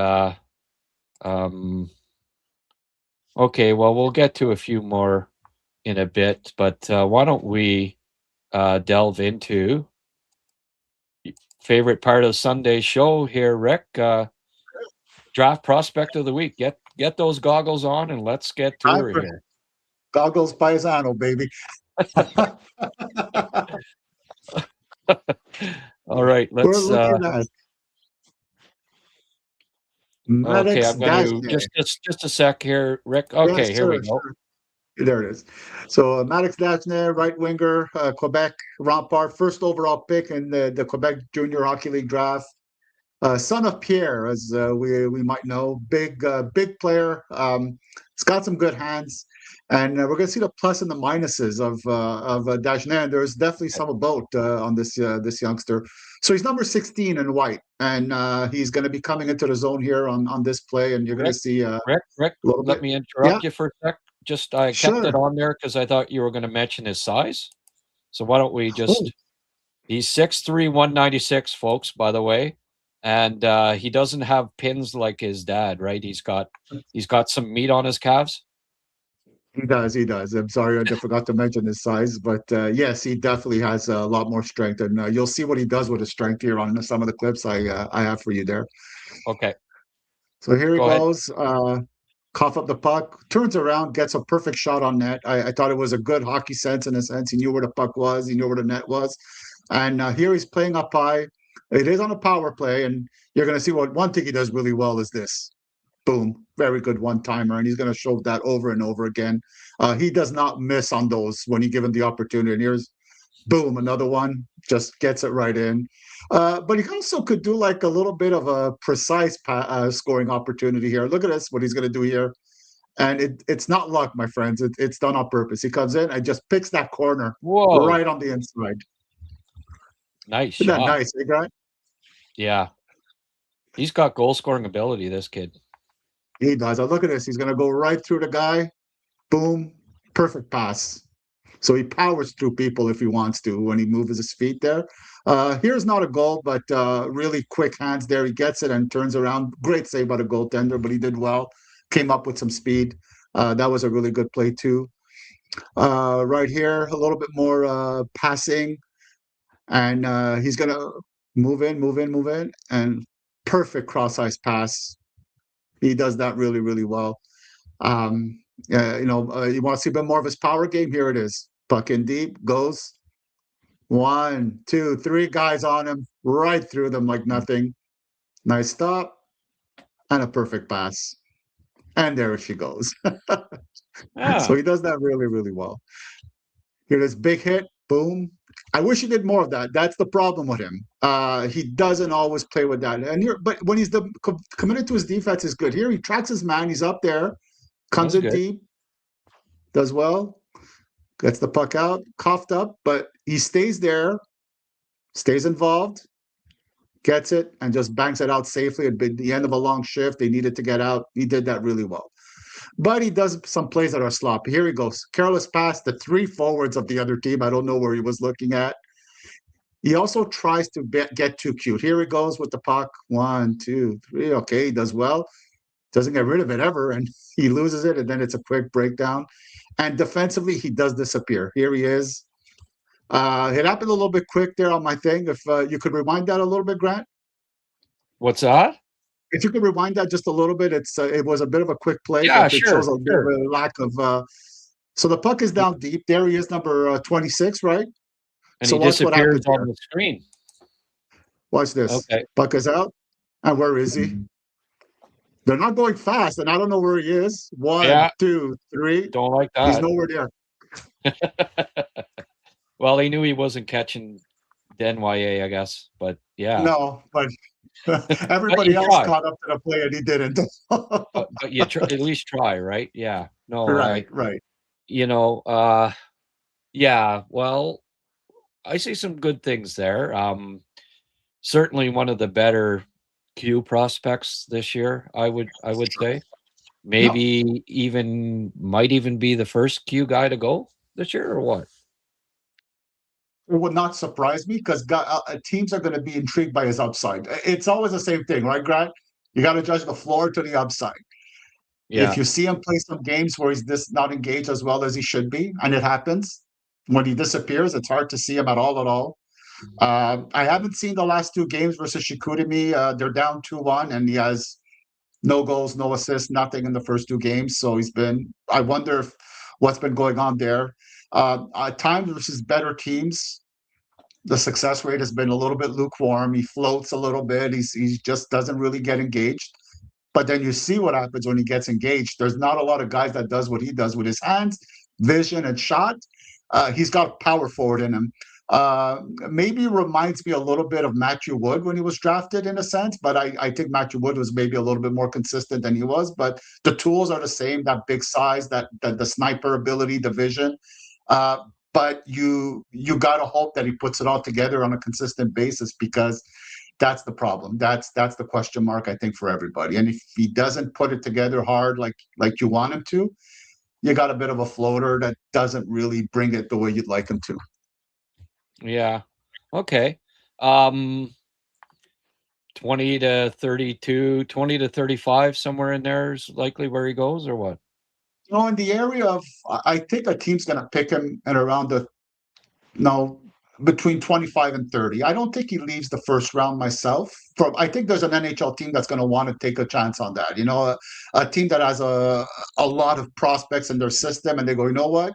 okay, well, we'll get to a few more in a bit, but why don't we delve into favorite part of Sunday's show here, Rick? Draft prospect of the week. Get those goggles on and let's get to her here. Goggles paisano, baby. All right, let's. We're looking at Okay, I'm going to just a sec here, Rick. Okay, yes, here we go. Sure. There it is. So Maddox Dagenet, right winger, Quebec, Rempart, first overall pick in the Quebec Junior Hockey League draft. Son of Pierre, as we might know, big player. He's got some good hands, and we're going to see the plus and the minuses of Dagenet. There's definitely some about on this youngster. So he's number 16 in white, and he's going to be coming into the zone here on this play, and you're going to see. Rick, let me interrupt you for a sec. I kept it on there because I thought you were going to mention his size. So why don't we just? He's 6'3", 196, folks. By the way. And he doesn't have pins like his dad, right? He's got some meat on his calves. He does. I'm sorry, I forgot to mention his size, but yes, he definitely has a lot more strength, and you'll see what he does with his strength here on some of the clips I have for you there. Okay. So here he goes. Cough up the puck, turns around, gets a perfect shot on net. I thought it was a good hockey sense in a sense. He knew where the puck was. He knew where the net was. And here he's playing up high. It is on a power play, and you're going to see one thing he does really well is this. Boom. Very good one-timer, and he's going to show that over and over again. He does not miss on those when he given the opportunity. And here's, boom, another one. Just gets it right in. But he also could do a little bit of a precise scoring opportunity here. Look at this, what he's going to do here. And it's not luck, my friends. It's done on purpose. He comes in and just picks that corner Whoa. right on the inside. Nice Isn't that shot. nice, eh, guy? Yeah. He's got goal scoring ability, this kid. He does. Look at this. He's going to go right through the guy. Boom. Perfect pass. So he powers through people if he wants to when he moves his feet there. Here's not a goal, but really quick hands there. He gets it and turns around. Great save by the goaltender, but he did well. Came up with some speed. That was a really good play too. Right here, a little bit more passing. And he's going to move in. And perfect cross-ice pass. He does that really, really well. You want to see a bit more of his power game? Here it is. Puck in deep, goes 1, 2, 3 guys on him, right through them like nothing. Nice stop and a perfect pass. And there she goes. So he does that really, really well. Here, this big hit, boom. I wish he did more of that. That's the problem with him. He doesn't always play with that. But when he's committed to his defense is good. Here, he tracks his man. He's up there, comes in deep, does well. Gets the puck out, coughed up, but he stays there, stays involved, gets it, and just banks it out safely at the end of a long shift. They needed to get out. He did that really well. But he does some plays that are sloppy. Here he goes. Careless pass to 3 forwards of the other team. I don't know where he was looking at. He also tries to get too cute. Here he goes with the puck. 1, 2, 3. Okay, he does well. Doesn't get rid of it ever, and he loses it, and then it's a quick breakdown. And defensively, he does disappear. Here he is. It happened a little bit quick there on my thing. If you could rewind that a little bit, Grant. What's that? If you could rewind that just a little bit, it was a bit of a quick play, Yeah, but it shows a bit of a lack of. So the puck is down deep. There he is, number 26, right? And so he watch what disappears happens on here. the screen. Watch this. Okay. Puck is out. And where is he? They're not going fast, and I don't know where he is. 1, 2, 3. Don't like that. He's nowhere there. Well, he knew he wasn't catching NYA, I guess. But yeah. No, but everybody else caught up to the play and he didn't. but you at least try, right? Yeah. No, right. Yeah, well, I see some good things there. Certainly one of the better Q prospects this year, I would say. Maybe might even be the first Q guy to go this year, or what? It would not surprise me because teams are going to be intrigued by his upside. It's always the same thing, right, Grant? You got to judge the floor to the upside. Yeah. If you see him play some games where he's not engaged as well as he should be, and it happens, when he disappears, it's hard to see him at all. I haven't seen the last 2 games versus Chicoutimi. They're down 2-1, and he has no goals, no assists, nothing in the first 2 games. So I wonder what's been going on there. At times versus better teams, the success rate has been a little bit lukewarm. He floats a little bit. He just doesn't really get engaged. But then you see what happens when he gets engaged. There's not a lot of guys that does what he does with his hands, vision, and shot. He's got power forward in him. Maybe reminds me a little bit of Matthew Wood when he was drafted in a sense, but I think Matthew Wood was maybe a little bit more consistent than he was. But the tools are the same: that big size, that the sniper ability, the vision. But you got to hope that he puts it all together on a consistent basis, because that's the problem. That's the question mark, I think, for everybody. And if he doesn't put it together hard like you want him to, you got a bit of a floater that doesn't really bring it the way you'd like him to. Yeah. Okay. 20 to 32, 20 to 35, somewhere in there is likely where he goes, or what? In the area of, I think a team's going to pick him at around between 25 and 30. I don't think he leaves the first round myself. I think there's an NHL team that's going to want to take a chance on that. A team that has a lot of prospects in their system, and they go, you know what?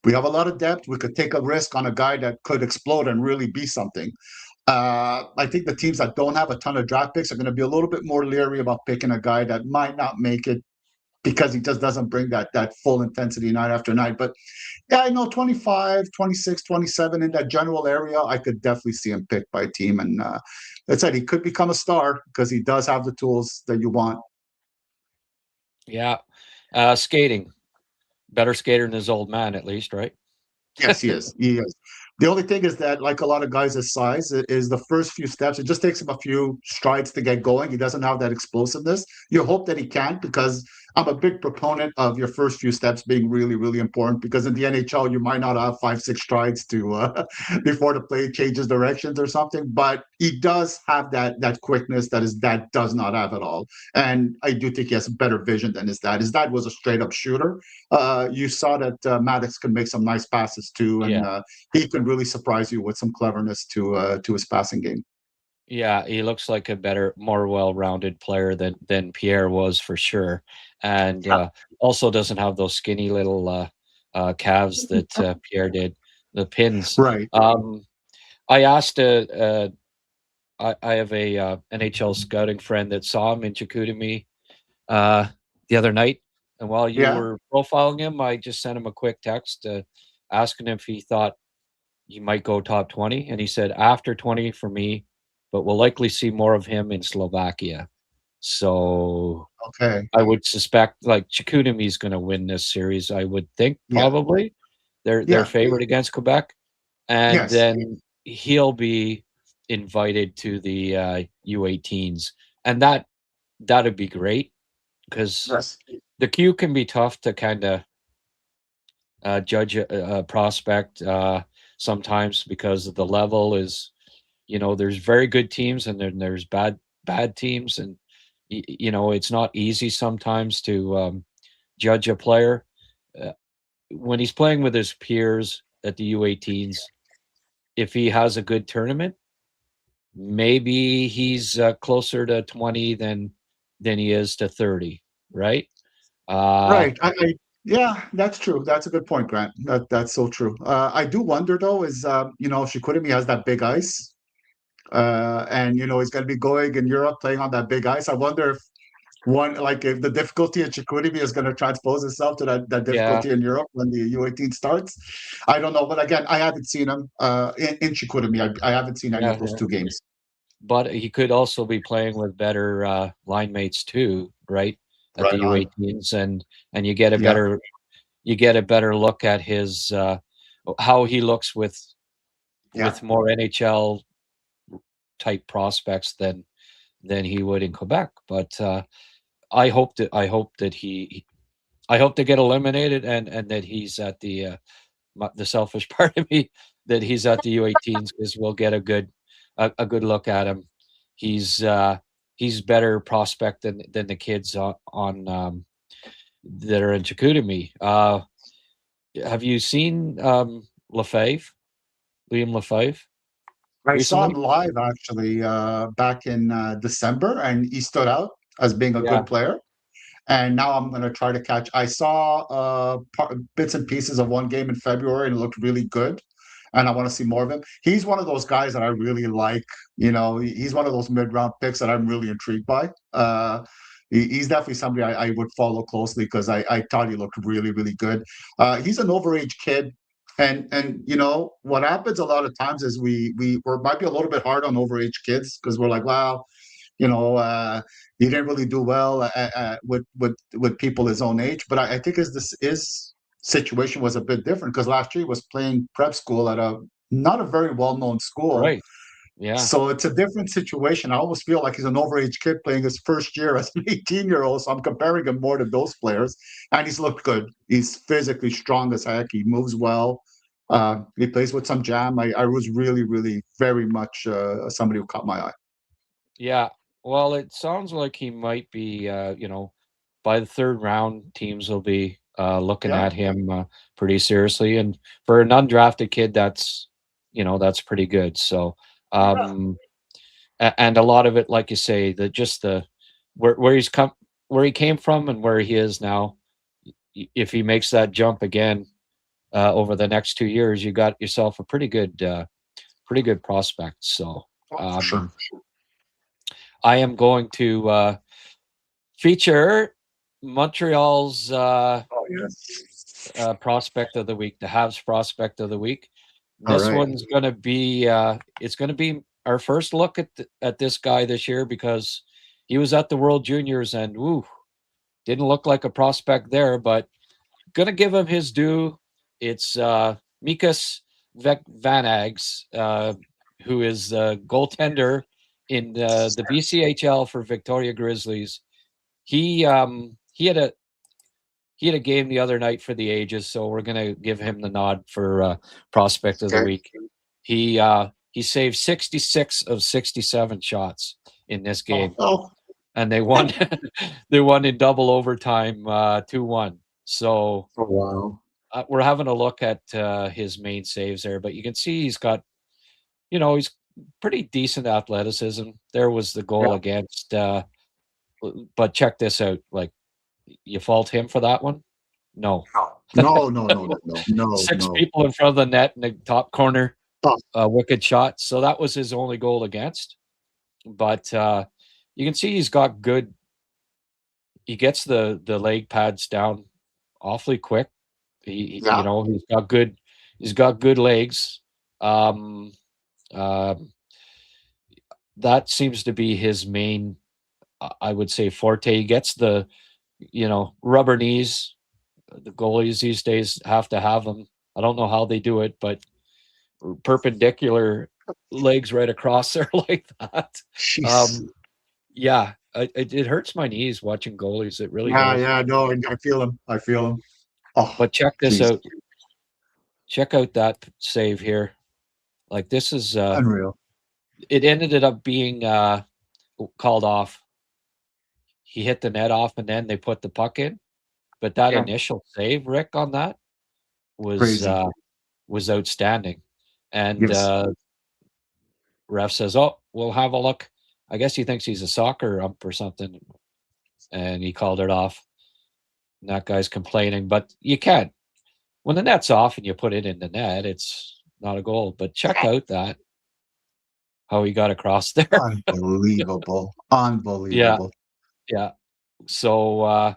We have a lot of depth. We could take a risk on a guy that could explode and really be something. I think the teams that don't have a ton of draft picks are going to be a little bit more leery about picking a guy that might not make it because he just doesn't bring that full intensity night after night. But yeah, I know 25, 26, 27 in that general area, I could definitely see him picked by a team. And like I said, he could become a star because he does have the tools that you want. Yeah. Skating, better skater than his old man, at least, right? Yes, he is. He is. The only thing is that, like a lot of guys his size, is the first few steps. It just takes him a few strides to get going. He doesn't have that explosiveness. You hope that he can, because I'm a big proponent of your first few steps being really, really important. Because in the NHL, you might not have 5, 6 strides to before the play changes directions or something. But he does have that quickness that does not have at all. And I do think he has better vision than his dad. His dad was a straight up shooter. You saw that Maddox can make some nice passes too, and Yeah. he can really surprise you with some cleverness to his passing game. Yeah, he looks like a better, more well-rounded player than Pierre was for sure, and also doesn't have those skinny little calves that Pierre did. The pins. Right. I asked I have a NHL scouting friend that saw him in Chicoutimi the other night, and while you Yeah. were profiling him, I just sent him a quick text asking if he thought he might go top 20, and he said after 20 for me, but we'll likely see more of him in Slovakia. So Okay. I would suspect like Chicoutimi is going to win this series. I would think Yeah. probably they're Yeah. favored against Quebec, and Yes. then he'll be invited to the U18s, and that'd be great because Yes. the Q can be tough to kind of judge a prospect sometimes because of the level is, there's very good teams and then there's bad teams, and it's not easy sometimes to judge a player when he's playing with his peers at the U18s. If he has a good tournament, maybe he's closer to 20 than he is to 30, right? Uh, Right. Yeah, that's true. That's a good point, Grant. That's so true. I do wonder though, is Chicoutimi has that big ice, and he's going to be going in Europe playing on that big ice. I wonder if the difficulty in Chicoutimi is going to transpose itself to that yeah, difficulty in Europe when the U18 starts. I don't know, but again, I haven't seen him in Chicoutimi. I haven't seen any yeah, of those two games. but he could also be playing with better line mates too, right? At the Right on. U18s, and you get a Yeah. better look at his how he looks Yeah. with more NHL type prospects than he would in Quebec. But I hope they get eliminated and that he's at the selfish part of me that he's at the U18s because we'll get a good look at him. He's better prospect than the kids on that are in Chicoutimi. Have you seen Lefebvre, Liam Lefebvre I saw him recently? live actually back in December, and he stood out as being a Yeah, good player. And now I'm going to try to catch. I saw bits and pieces of one game in February, and it looked really good. And I want to see more of him. He's one of those guys that I really like. He's one of those mid-round picks that I'm really intrigued by. He's definitely somebody I would follow closely because I thought he looked really, really good. He's an overage kid. And what happens a lot of times is we might be a little bit hard on overage kids because we're like, wow, he didn't really do well with people his own age. But I think his situation was a bit different because last year he was playing prep school at a not a very well known school. right. Yeah, So it's a different situation. I almost feel like he's an overage kid playing his first year as an 18-year-old. So I'm comparing him more to those players. And he's looked good. He's physically strong as heck. He moves well. He plays with some jam. I was really, really very much somebody who caught my eye. yeah. Well, it sounds like he might be. By the third round, teams will be looking Yeah. at him pretty seriously. And for an undrafted kid, that's pretty good. So, Yeah. um, and a lot of it, like you say, the where he came from, and where he is now. If he makes that jump again over the next 2 years, you got yourself a pretty good prospect. So, Oh, for sure. um, I am going to feature Montreal's Oh, yes. prospect of the week, the Habs prospect of the week. All This right. one's going to be it's going to be our first look at this guy this year because he was at the World Juniors and woo, Didn't look like a prospect there, but gonna give him his due. It's Mikas Vanags, who is the goaltender in the BCHL for Victoria Grizzlies. He had a game the other night for the ages, so we're gonna give him the nod for prospect of the week. He saved 66 of 67 shots in this game, and they won. They won in double overtime, 2-1. So wow. We're having a look at his main saves there, but you can see he's got, he's pretty decent athleticism. There was the goal against, but check this out. Like, you fault him for that one? No. No. Six people in front of the net in the top corner, Oh. wicked shot. So that was his only goal against. But you can see he's got good. He gets the leg pads down awfully quick. He's got good. He's got good legs. That seems to be his main, I would say, forte. He gets the, rubber knees. The goalies these days have to have them. I don't know how they do it, but perpendicular legs right across there like that. It hurts my knees watching goalies. It really does. No, I feel him. Oh, but check this out. Check out that save here. Like, this is unreal. It ended up being called off. He hit the net off, and then they put the puck in. But that initial save, Rick, on that was outstanding. And ref says, "Oh, we'll have a look." I guess he thinks he's a soccer ump or something, and he called it off. And that guy's complaining, but you can't. When the net's off and you put it in the net, it's not a goal. But check out that, how he got across there. Unbelievable. Yeah. So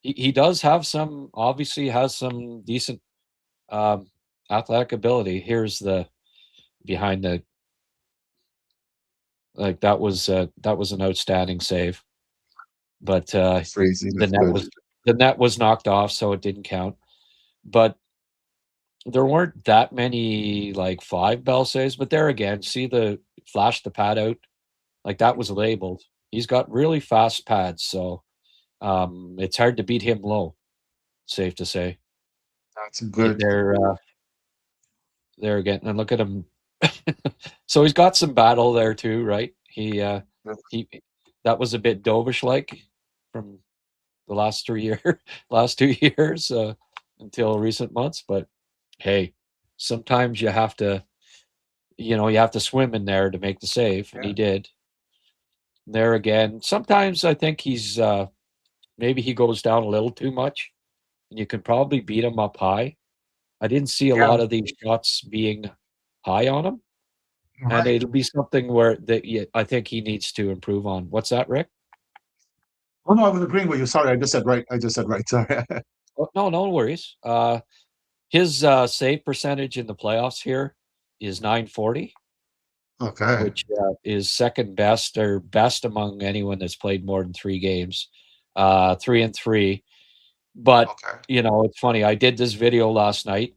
he does have obviously has some decent athletic ability. Here's the behind the, like, that was an outstanding save. But the net was knocked off, so it didn't count. But there weren't that many like 5 bell saves, but there again, see the flash the pad out, like that was labeled. He's got really fast pads, so it's hard to beat him low. Safe to say. That's good. There again, and look at him. So he's got some battle there too, right? He that was a bit Dovish like from the last 2 years until recent months. But hey, sometimes you have to swim in there to make the save, and he did. There again, sometimes I think he's maybe he goes down a little too much, and you can probably beat him up high. I didn't see a lot of these shots being high on him, and it'll be something where I think he needs to improve on. What's that, Rick? Oh no, I was agreeing with you. Sorry, I just said right. Sorry. No worries. His save percentage in the playoffs here is .940. Okay. Which is second best or best among anyone that's played more than 3 games. 3-3. But it's funny. I did this video last night.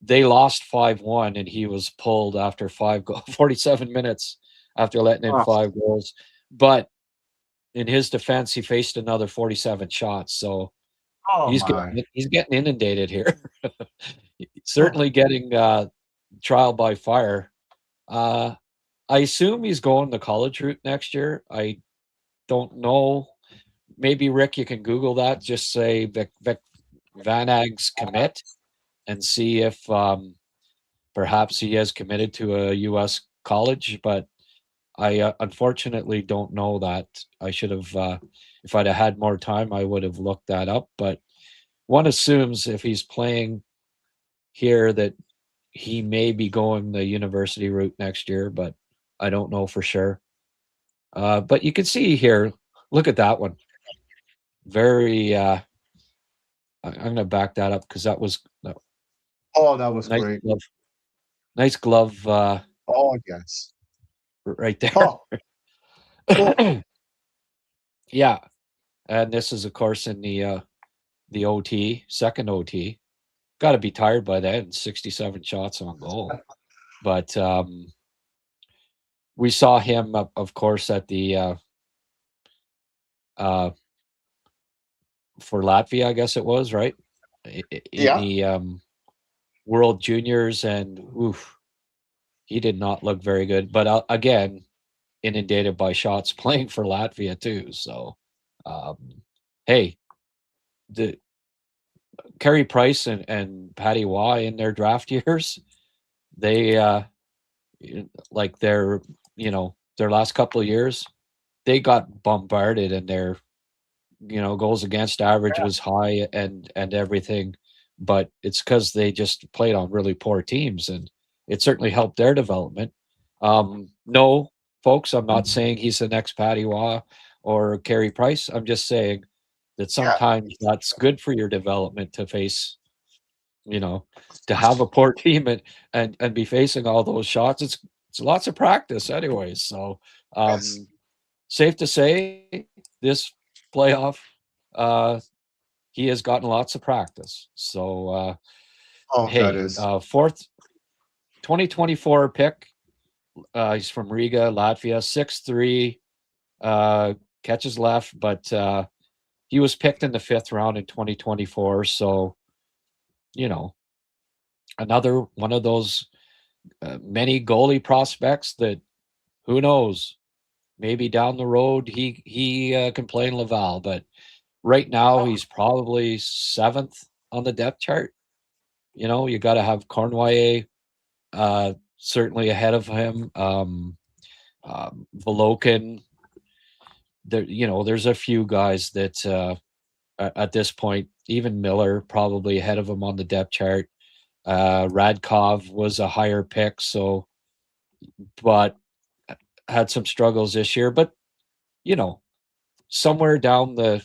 They lost 5-1, and he was pulled after 47 minutes after letting in 5 goals. But in his defense, he faced another 47 shots. So he's getting inundated here. Certainly getting trial by fire. I assume he's going the college route next year. I don't know. Maybe, Rick, you can Google that. Just say Vanag's commit and see if perhaps he has committed to a U.S. college. But I unfortunately don't know that. I should have, if I'd have had more time, I would have looked that up. But one assumes if he's playing here that he may be going the university route next year, but I don't know for sure. But you can see here, look at that one. Very, I'm going to back that up because that was. That was nice great. Nice glove. Yes. Right there. Yeah. and this is of course in the OT, second OT. Got to be tired by then. 67 shots on goal, but we saw him, of course, at the for Latvia, I guess it was, right? In Yeah. the World Juniors, and oof, he did not look very good. But again, inundated by shots playing for Latvia too. So, um, hey, the Carey Price and Patty Waugh in their draft years, they like their their last couple of years, they got bombarded, and their goals against average was high and everything, but it's because they just played on really poor teams, and it certainly helped their development. No, folks, I'm not saying he's the next Patty Waugh or Carey Price. I'm just saying that Yeah. sometimes that's good for your development to face, to have a poor team and be facing all those shots. It's lots of practice anyways. So Yes. safe to say this playoff, uh, he has gotten lots of practice. So Oh, that hey, is. fourth 2024 pick. He's from Riga, Latvia, 6'3", catches left, but he was picked in the 5th round in 2024. So, another one of those many goalie prospects that, who knows, maybe down the road he can play in Laval, but right now he's probably 7th on the depth chart. You got to have Cornway certainly ahead of him. Volokin. There's a few guys that at this point, even Miller probably ahead of him on the depth chart. Radkov was a higher pick, but had some struggles this year. But somewhere down there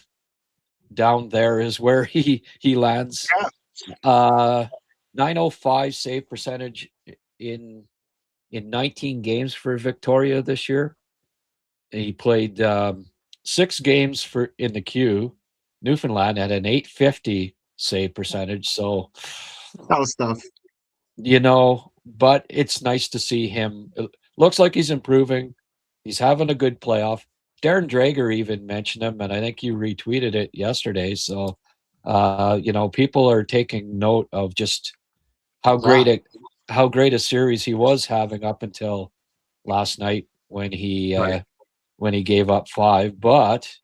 is where he lands. Yeah. 905 save percentage in 19 games for Victoria this year. He played 6 games for in the queue. Newfoundland had an 850 save percentage. So, That was tough. but it's nice to see him. It looks like he's improving. He's having a good playoff. Darren Drager even mentioned him, and I think you retweeted it yesterday. So, people are taking note of just how great Wow. a series he was having up until last night when he Right. gave up 5. But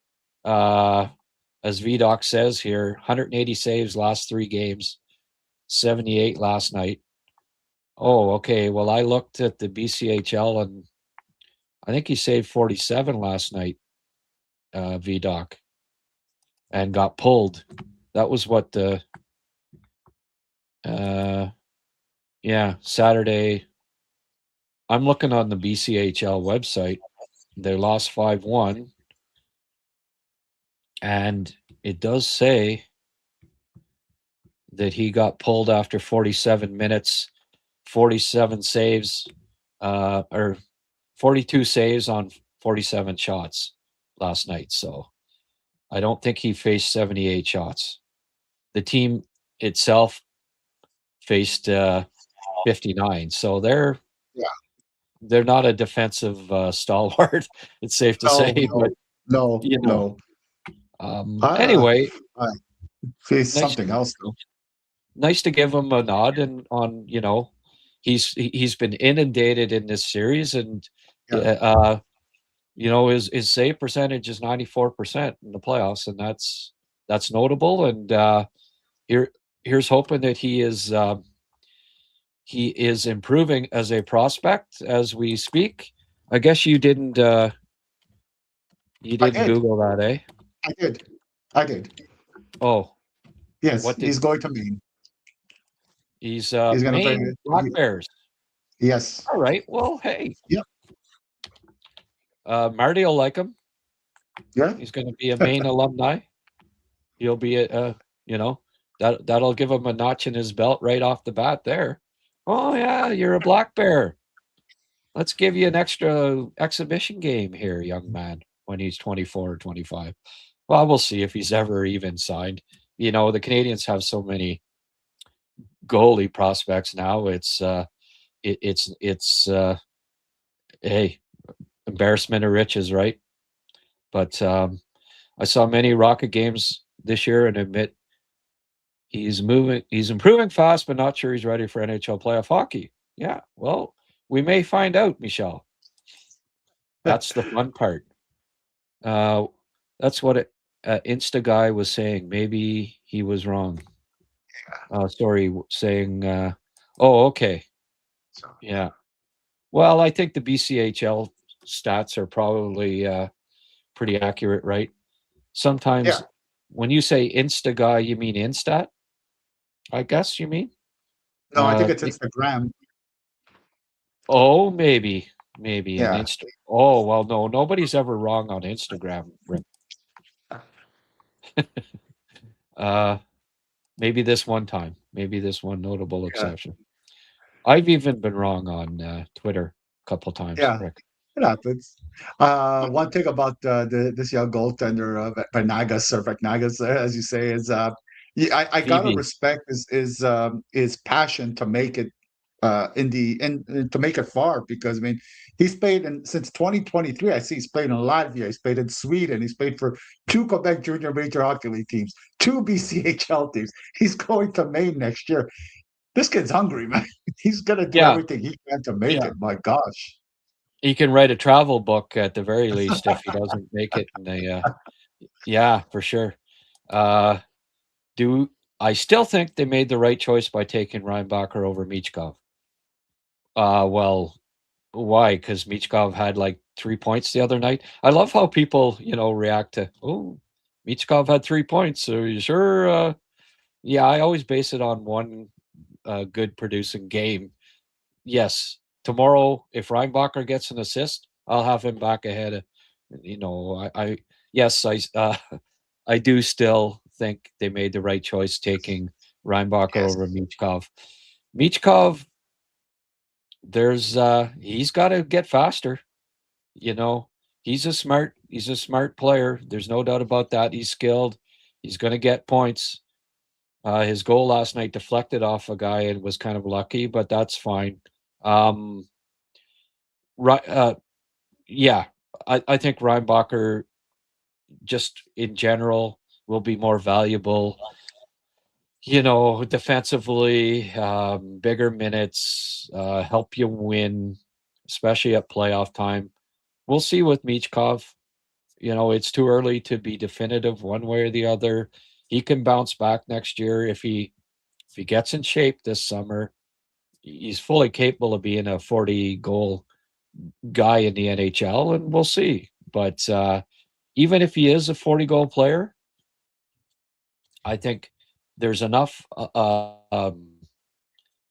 as VDoc says here, 180 saves last 3 games, 78 last night. Oh, okay. Well, I looked at the BCHL, and I think he saved 47 last night, VDoc, and got pulled. That was what Saturday. I'm looking on the BCHL website. They lost 5-1, and it does say that he got pulled after 47 minutes, 47 saves, or 42 saves on 47 shots last night. So I don't think he faced 78 shots. The team itself faced 59. So they're Yeah. not a defensive stalwart. It's safe to say, but No. you know. No. I Anyway, face nice something else though. nice to give him a nod and on he's been inundated in this series, and Yeah. his save percentage is 94% in the playoffs, and that's notable. And here's hoping that he is improving as a prospect as we speak. I guess you didn't I did. Google that, eh? I did. I did. Oh, Yes, what did he's going to Maine. he's He's going to play. Maine Black Bears? Yes. All right. Well, hey. Yep. Marty will like him. Yeah. He's going to be a Maine alumni. He'll be that'll give him a notch in his belt right off the bat there. Oh yeah, you're a Black Bear. Let's give you an extra exhibition game here, young man, when he's 24 or 25. Well, we'll see if he's ever even signed. The Canadians have so many goalie prospects now. It's hey, embarrassment of riches, right? But I saw many Rocket games this year and admit he's improving fast, but not sure he's ready for NHL playoff hockey. Yeah, well, we may find out, Michelle. That's the fun part. That's what Insta guy was saying. Maybe he was wrong. Sorry, saying, oh, okay. Yeah. Well, I think the BCHL stats are probably pretty accurate, right? Sometimes when you say Insta guy, you mean Instat? I guess you mean? No, I think it's Instagram. Oh, maybe an Yeah. Insta. Oh, well, no, nobody's ever wrong on Instagram, Rick. Maybe this one time, maybe this one notable exception. I've even been wrong on Twitter a couple times, Yeah. Rick. It happens. One thing about this young goaltender, Vagnagas, as you say, is I gotta Phoebe. respect his passion to make it to make it far, because I mean he's played since 2023. I see he's played in Latvia, he's played in Sweden, he's played for 2 Quebec Junior Major Hockey League teams, 2 BCHL teams. He's going to Maine next year. This kid's hungry, man. He's gonna do Yeah. everything he can to make Yeah. it. My gosh. He can write a travel book at the very least if he doesn't make it in the yeah, for sure. Do I still think they made the right choice by taking Reinbacher over Michkov? Well, why? Because Michkov had like 3 points the other night. I love how people, react to, oh, Michkov had 3 points. So you sure? Yeah, I always base it on one good producing game. Yes, tomorrow if Reinbacher gets an assist, I'll have him back ahead. I yes, I do still think they made the right choice taking Reinbacher over Michkov. Michkov, he's got to get faster. You know, he's a smart player. There's no doubt about that. He's skilled. He's going to get points. His goal last night deflected off a guy and was kind of lucky, but that's fine. Right. Yeah, I think Reinbacher just in general will be more valuable. Defensively, bigger minutes, help you win, especially at playoff time. We'll see with Michkov. It's too early to be definitive one way or the other. He can bounce back next year if he gets in shape this summer. He's fully capable of being a 40-goal guy in the NHL, and we'll see. But even if he is a 40-goal player, I think there's enough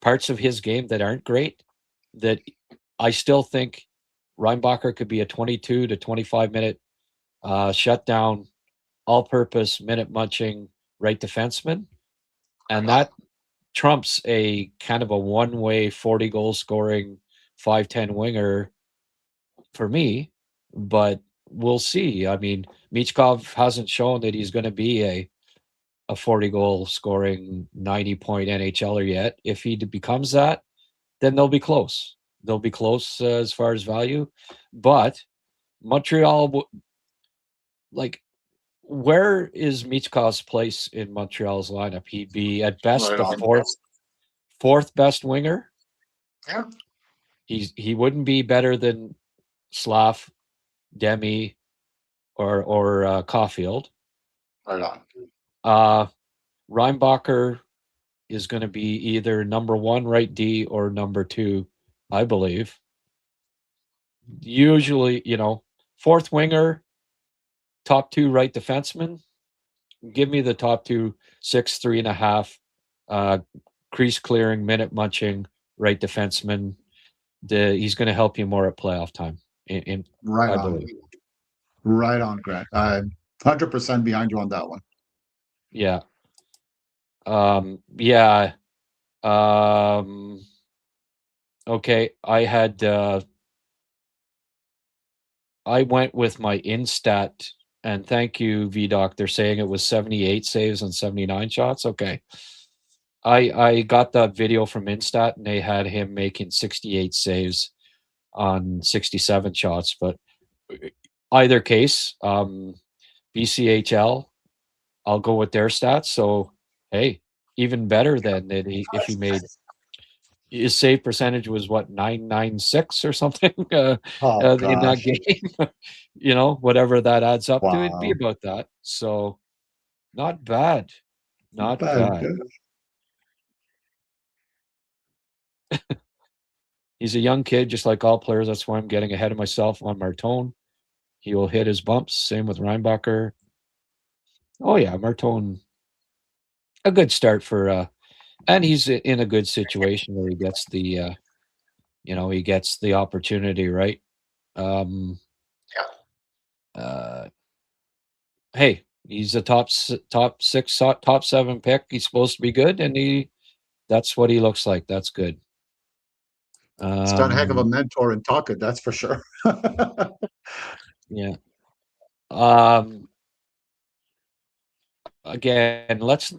parts of his game that aren't great that I still think Reinbacher could be a 22 to 25 minute shutdown, all-purpose, minute munching right defenseman, and that trumps a kind of a one-way 40-goal scoring 5'10" winger for me. But we'll see. I mean, Michkov hasn't shown that he's going to be a 40-goal scoring 90-point NHLer yet. If he becomes that, then they'll be close. They'll be close as far as value. But Montreal, like, where is Michkov's place in Montreal's lineup? He'd be at best the fourth best winger. Yeah. He wouldn't be better than Slav, Demi, or Caulfield. Right on. Reinbacher is going to be either number 1 right D or number 2, I believe. Usually, fourth winger, top 2 right defenseman. Give me the top 2, 6, 3.5, crease clearing, minute munching right defenseman. He's going to help you more at playoff time. Right I on. believe. Right on, Grant. I'm 100% behind you on that one. Yeah. Yeah. Okay. I went with my Instat And thank you, VDoc. They're saying it was 78 saves on 79 shots. Okay. I got that video from Instat, and they had him making 68 saves on 67 shots. But either case, BCHL, I'll go with their stats. So, hey, even better than if he made his save percentage was what 996 or something in that game. Whatever that adds up to, it'd be about that. So, not bad, not bad. He's a young kid, just like all players. That's why I'm getting ahead of myself on Martone. He will hit his bumps. Same with Reinbacher. Oh yeah, Martone. A good start for, and he's in a good situation where he gets the, he gets the opportunity, right? Hey, he's a top 6, top 7 pick. He's supposed to be good, and that's what he looks like. That's good. He's got a heck of a mentor in Taka, that's for sure. Yeah. Again, let's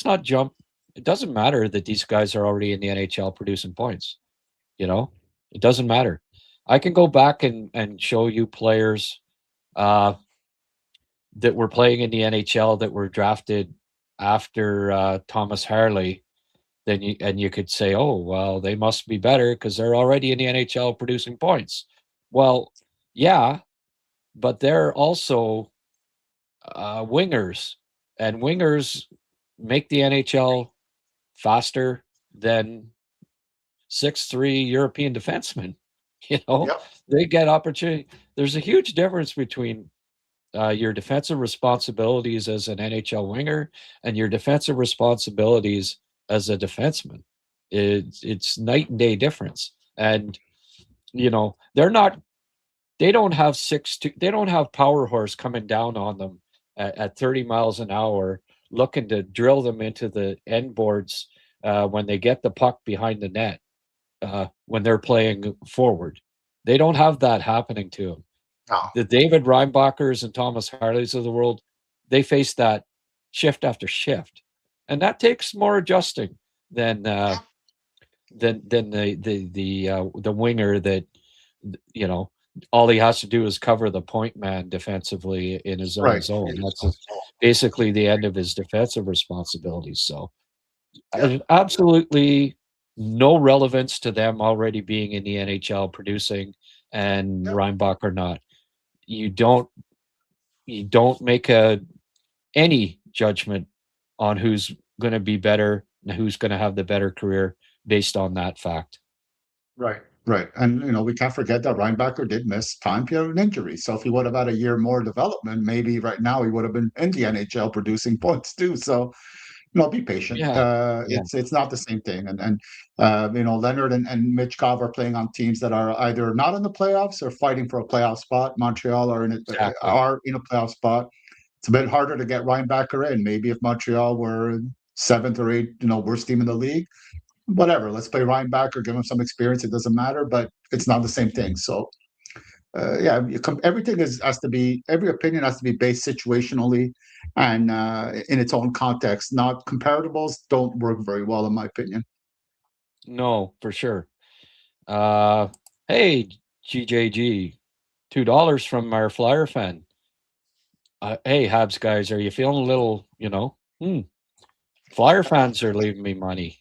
not jump. It doesn't matter that these guys are already in the NHL producing points. It doesn't matter. I can go back and show you players that were playing in the NHL that were drafted after Thomas Harley. Then you could say, oh, well, they must be better because they're already in the NHL producing points. Well, yeah, but they're also wingers, and wingers make the NHL faster than 6'3" European defensemen. Yep. They get opportunity. There's a huge difference between your defensive responsibilities as an NHL winger and your defensive responsibilities as a defenseman. It's night and day difference. And they don't have they don't have power horse coming down on them at 30 miles an hour looking to drill them into the end boards when they get the puck behind the net when they're playing forward. They don't have that happening to them. No. The David Reinbachers and Thomas Harleys of the world, they face that shift after shift, and that takes more adjusting than the winger that all he has to do is cover the point man defensively in his own zone. That's basically the end of his defensive responsibilities. So absolutely no relevance to them already being in the NHL producing and Reinbacher not. You don't make any judgment on who's going to be better and who's going to have the better career based on that fact. Right. And, we can't forget that Reinbacher did miss time period and injury. So if he would have had a year more development, maybe right now he would have been in the NHL producing points too. So, be patient. It's not the same thing. And Leonard and Michkov are playing on teams that are either not in the playoffs or fighting for a playoff spot. Montreal are in a playoff spot. It's a bit harder to get Reinbacher in. Maybe if Montreal were 7th or 8th, worst team in the league, whatever. Let's play Reinbacher, give him some experience. It doesn't matter, but it's not the same thing. So, everything every opinion has to be based situationally and in its own context. Not comparables don't work very well, in my opinion. No, for sure. Hey, GJG, $2 from our Flyer fan. Hey, Habs guys, are you feeling a little, Flyer fans are leaving me money.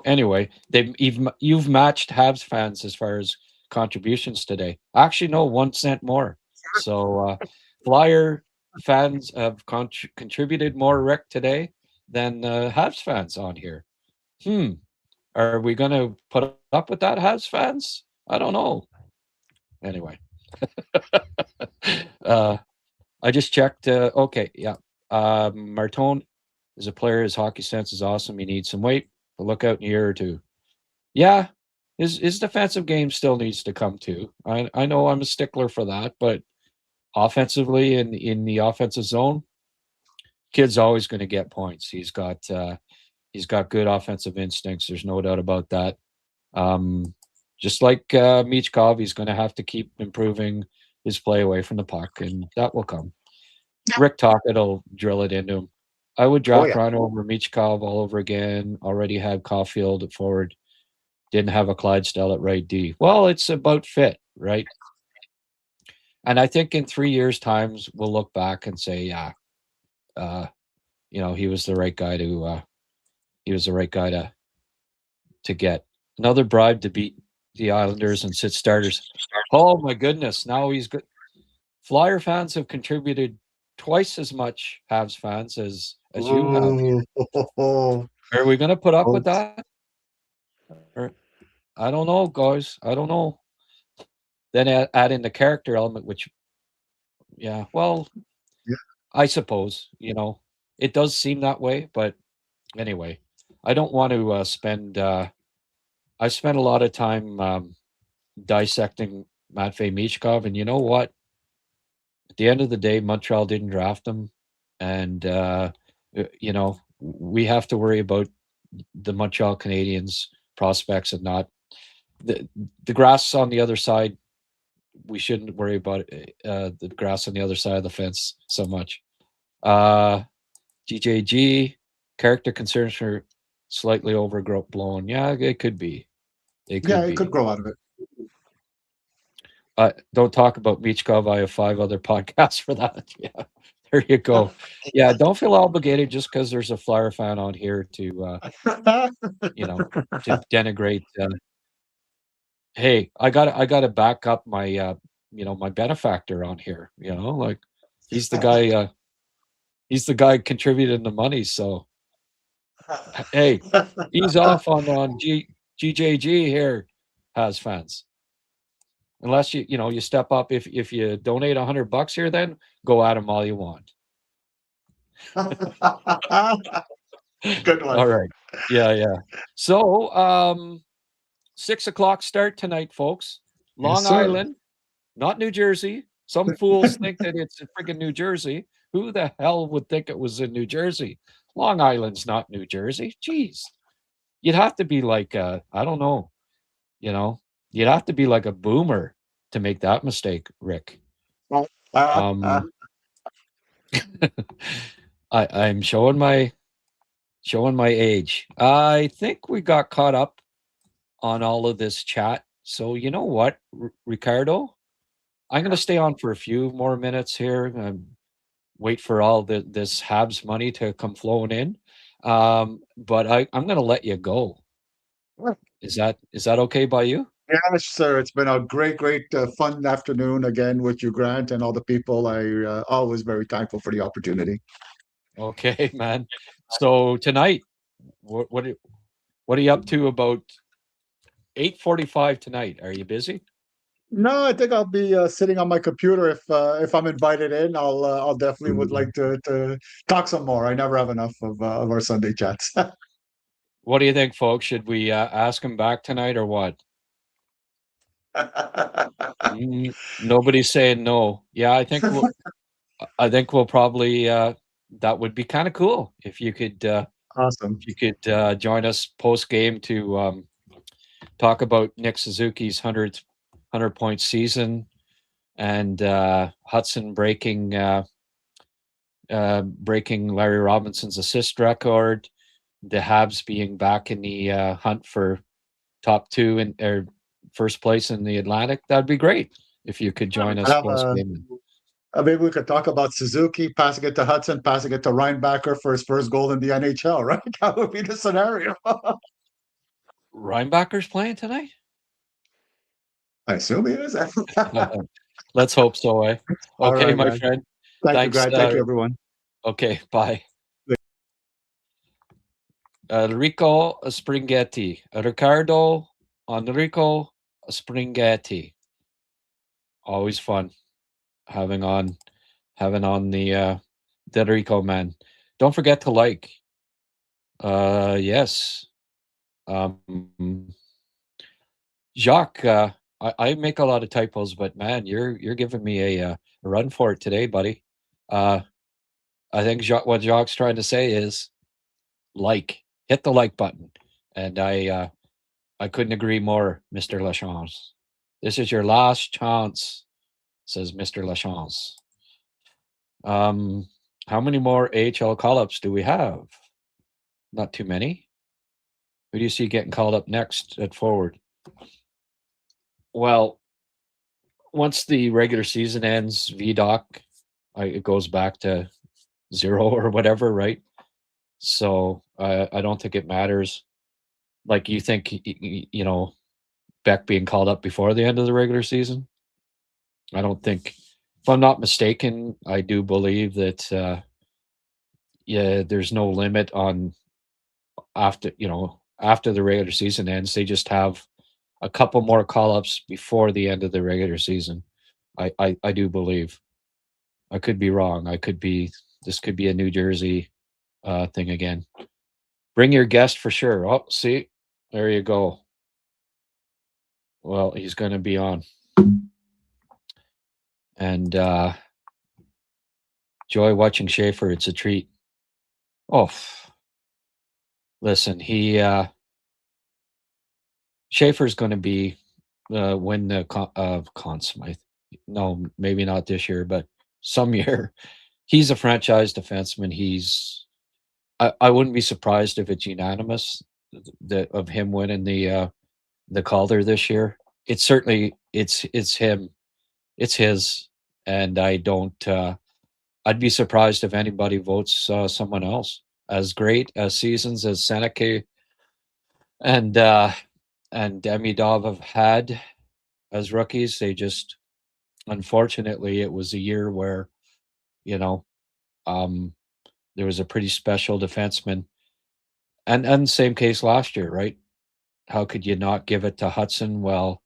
Anyway, you've matched Habs fans as far as contributions today. Actually, no, 1 cent more. So Flyer fans have contributed more, Rick, today than Habs fans on here. Are we going to put up with that, Habs fans? I don't know. Anyway, I just checked. Okay, yeah. Martone is a player. His hockey sense is awesome. He needs some weight. But look out in a year or two. Yeah, his defensive game still needs to come too. I know I'm a stickler for that, but offensively in the offensive zone, kid's always going to get points. He's got good offensive instincts. There's no doubt about that. Just like Michkov, he's going to have to keep improving his play away from the puck, and that will come. Rick Tocchet will drill it into him. I would draft Rhino over Michkov all over again. Already had Caulfield at forward. Didn't have a Clydesdale at right D. Well, it's about fit, right? And I think in 3 years' times, we'll look back and say, yeah, he was the right guy to get. Another bribe to beat the Islanders and sit starters. Oh my goodness! Now he's good. Flyer fans have contributed twice as much, Habs fans, as you have. Are we going to put up with that? Or, I don't know, guys. I don't know. Then add in the character element, which, I suppose, it does seem that way. But anyway, I don't want to spend. I spent a lot of time dissecting Matvei Michkov, and you know what? At the end of the day, Montreal didn't draft him, and we have to worry about the Montreal Canadiens prospects and not the grass on the other side. We shouldn't worry about the grass on the other side of the fence so much. GJG, character concerns for slightly overblown. Yeah, it could be. It could grow out of it. Don't talk about Michkov. I have 5 other podcasts for that. Yeah, there you go. Yeah, don't feel obligated just because there's a Flyer fan on here to denigrate. Hey, I gotta back up my my benefactor on here. Like he's the guy. He's the guy contributing the money. So hey, he's off on GJG here, has fans. Unless you step up. If you donate $100 here, then go at him all you want. Good one. All right. Yeah. So 6:00 start tonight, folks. Long Island, not New Jersey. Some fools think that it's in friggin' New Jersey. Who the hell would think it was in New Jersey? Long Island's not New Jersey. Jeez. You'd have to be like I don't know. You'd have to be like a boomer to make that mistake, Rick. I'm showing my age. I think we got caught up on all of this chat. So you know what, Ricardo? I'm going to stay on for a few more minutes here and wait for all this Habs money to come flowing in. But I'm going to let you go. Is that okay by you? Yes, sir. It's been a great, fun afternoon again with you, Grant, and all the people. I always very thankful for the opportunity. Okay, man. So tonight, what are you up to about 8:45 tonight? Are you busy? No, I think I'll be sitting on my computer if I'm invited in. I'll definitely would like to talk some more. I never have enough of our Sunday chats. What do you think, folks? Should we ask him back tonight or what? Nobody's saying no. Yeah, I think we'll probably that would be kind of cool if you could awesome. If you could join us post game to talk about Nick Suzuki's 100-point season and Hudson breaking Larry Robinson's assist record, the Habs being back in the hunt for top 2 or first place in the Atlantic. That'd be great if you could join us post game. Maybe we could talk about Suzuki passing it to Hudson, passing it to Reinbacher for his first goal in the NHL, right? That would be the scenario. Reinbacher's playing tonight? I assume he is. Let's hope so, eh? Okay, right, my man. friend. Thanks, you, thank you, everyone. Okay, bye. Enrico Springhetti. Ricardo Enrico Springhetti. Always fun having on the Enrico man. Don't forget to like. Yes. Jacques, I make a lot of typos, but man, you're giving me a run for it today, buddy. I think what Jacques trying to say is hit the like button, and I couldn't agree more, Mr. Lachance. This is your last chance says Mr. Lachance. How many more AHL call-ups do we have? Not too many. Who do you see getting called up next at forward? Well, once the regular season ends, VDOC, it goes back to 0 or whatever, right? So I don't think it matters. Like, you think, Beck being called up before the end of the regular season? I don't think, if I'm not mistaken, I do believe that, there's no limit on after the regular season ends. They just have a couple more call-ups before the end of the regular season. I do believe. I could be wrong. This could be a New Jersey thing again. Bring your guest for sure. Oh, see, there you go. Well, he's going to be on. And joy watching Schaefer. It's a treat. Oh, listen, Schaefer's going to be win the Conn Smythe. No, maybe not this year, but some year. He's a franchise defenseman. I wouldn't be surprised if it's unanimous of him winning the Calder this year. It's certainly it's him. It's his, and I don't. I'd be surprised if anybody votes someone else. As great as seasons as Seneca and Demidov have had as rookies, they just, unfortunately, it was a year where, there was a pretty special defenseman, and same case last year, right? How could you not give it to Hudson? Well,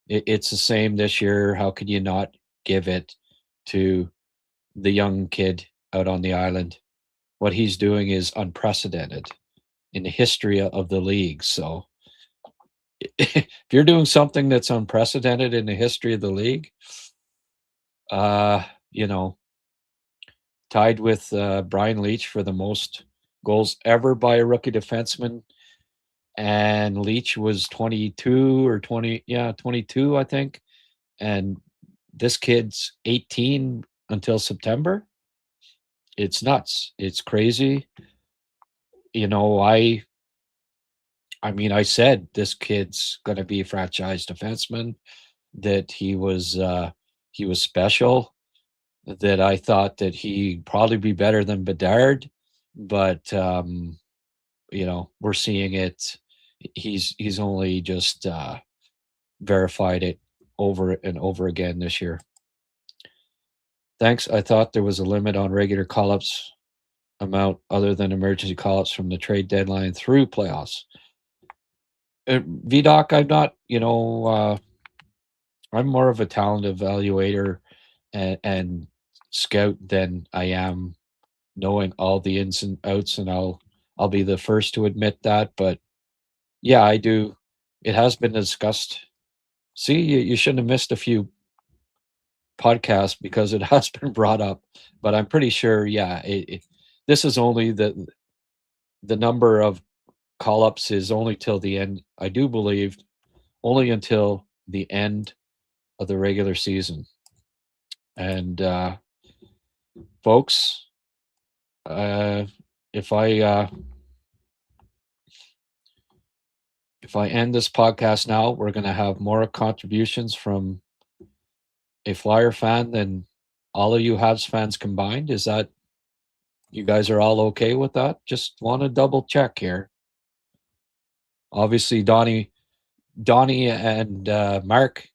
it's the same this year. How could you not give it to the young kid out on the island? What he's doing is unprecedented in the history of the league. So if you're doing something that's unprecedented in the history of the league, tied with Brian Leach for the most goals ever by a rookie defenseman, and Leach was 22 or 20, 22, I think, and this kid's 18 until September. It's nuts. It's crazy. I said this kid's going to be a franchise defenseman, that he was special, that I thought that he'd probably be better than Bedard, but we're seeing it. He's only just verified it over and over again this year. Thanks. I thought there was a limit on regular call-ups amount other than emergency call-ups from the trade deadline through playoffs. VDOC, I'm not, I'm more of a talent evaluator and scout than I am knowing all the ins and outs, and I'll be the first to admit that. But yeah, I do. It has been discussed. See, you shouldn't have missed a few podcasts because it has been brought up. But I'm pretty sure, this is only the number of call-ups is only till the end. I do believe only until the end of the regular season. And folks, if I end this podcast now, we're going to have more contributions from a Flyer fan than all of you Habs fans combined. Is that, you guys are all okay with that? Just want to double check here. Obviously, Donnie and Mark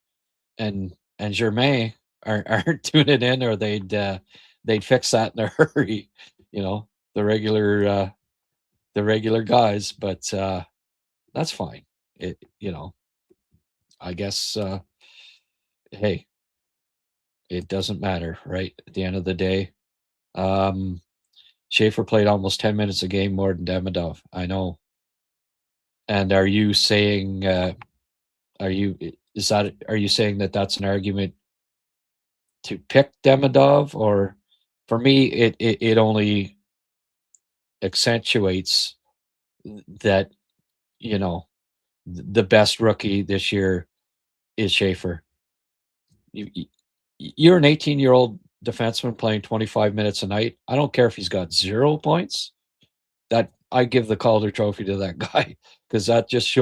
and Germain aren't tuning in, or they'd fix that in a hurry. The regular guys, but that's fine. I guess, hey, it doesn't matter, right? At the end of the day, Schaefer played almost 10 minutes a game more than Demidov. I know. And are you saying, are you saying that that's an argument to pick Demidov? Or for me, it only accentuates that, the best rookie this year is Schaefer. you're an 18-year-old defenseman playing 25 minutes a night. I don't care if he's got 0 points. That I give the Calder Trophy to that guy, because that just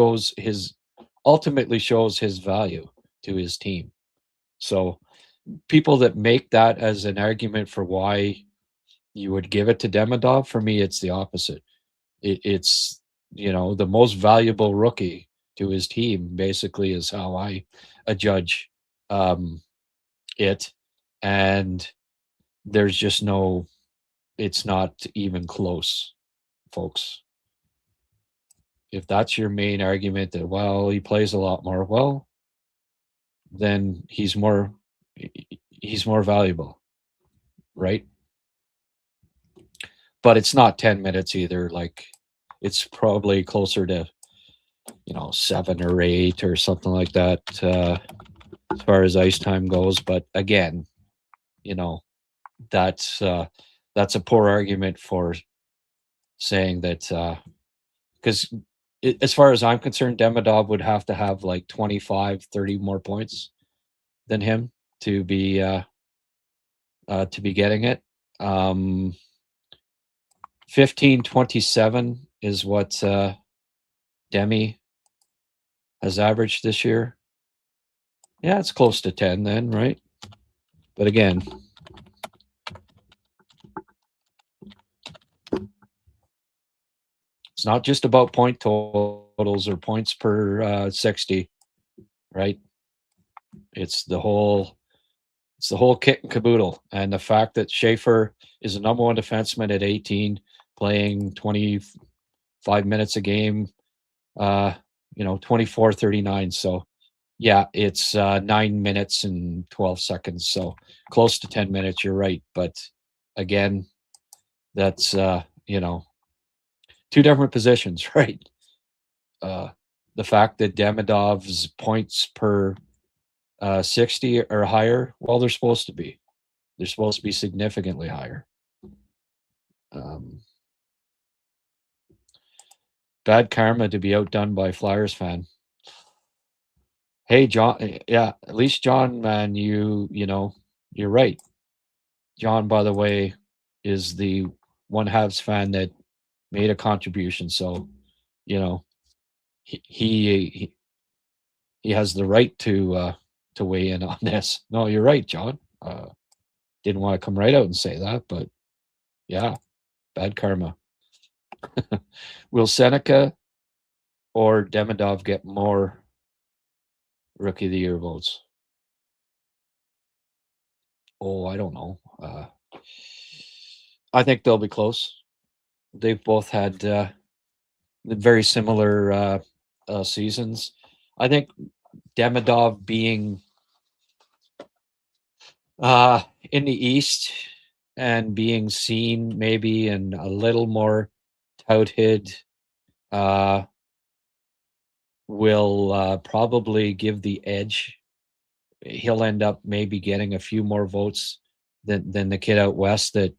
ultimately shows his value to his team. So people that make that as an argument for why you would give it to Demidov, for me, it's the opposite. It's the most valuable rookie to his team, basically, is how I judge it. And there's just it's not even close, folks. If that's your main argument that, well, he plays a lot more, well, then he's more valuable, right? But it's not 10 minutes either. Like, it's probably closer to 7 or 8 or something like that, as far as ice time goes. But again, that's a poor argument for saying that, because as far as I'm concerned, Demidov would have to have like 25, 30 more points than him to be getting it. 15-27 is what Demi has averaged this year. Yeah, it's close to 10 then, right? But again, it's not just about point totals or points per 60, right? It's the whole kit and caboodle. And the fact that Schaefer is the number one defenseman at 18, playing 25 minutes a game, 24-39. So yeah, it's 9 minutes and 12 seconds. So close to 10 minutes. You're right. But again, that's, two different positions, right? The fact that Demidov's points per 60 or higher, well, they're supposed to be. They're supposed to be significantly higher. Bad karma to be outdone by Flyers fan. Hey, John. Yeah, at least John, man, you're right. John, by the way, is the one Habs fan that made a contribution. So, he has the right to weigh in on this. No, you're right, John. Didn't want to come right out and say that, but yeah, bad karma. Will Seneca or Demidov get more Rookie of the Year votes? Oh, I don't know. I think they'll be close. They've both had very similar seasons. I think Demidov being in the East and being seen maybe and a little more touted will probably give the edge. He'll end up maybe getting a few more votes than the kid out west that,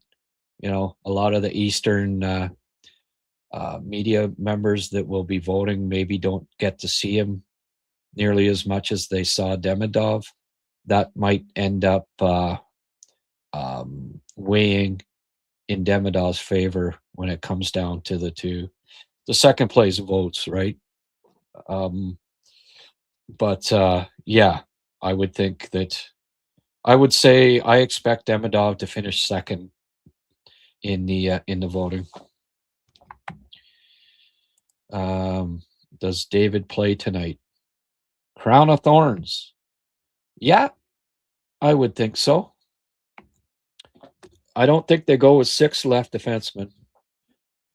a lot of the Eastern media members that will be voting maybe don't get to see him nearly as much as they saw Demidov. That might end up weighing in Demidov's favor when it comes down to the second place votes, right? But yeah, I would think that I would say I expect Demidov to finish second in the voting. Does David play tonight? Crown of Thorns. Yeah, I would think so. I don't think they go with 6 left defensemen.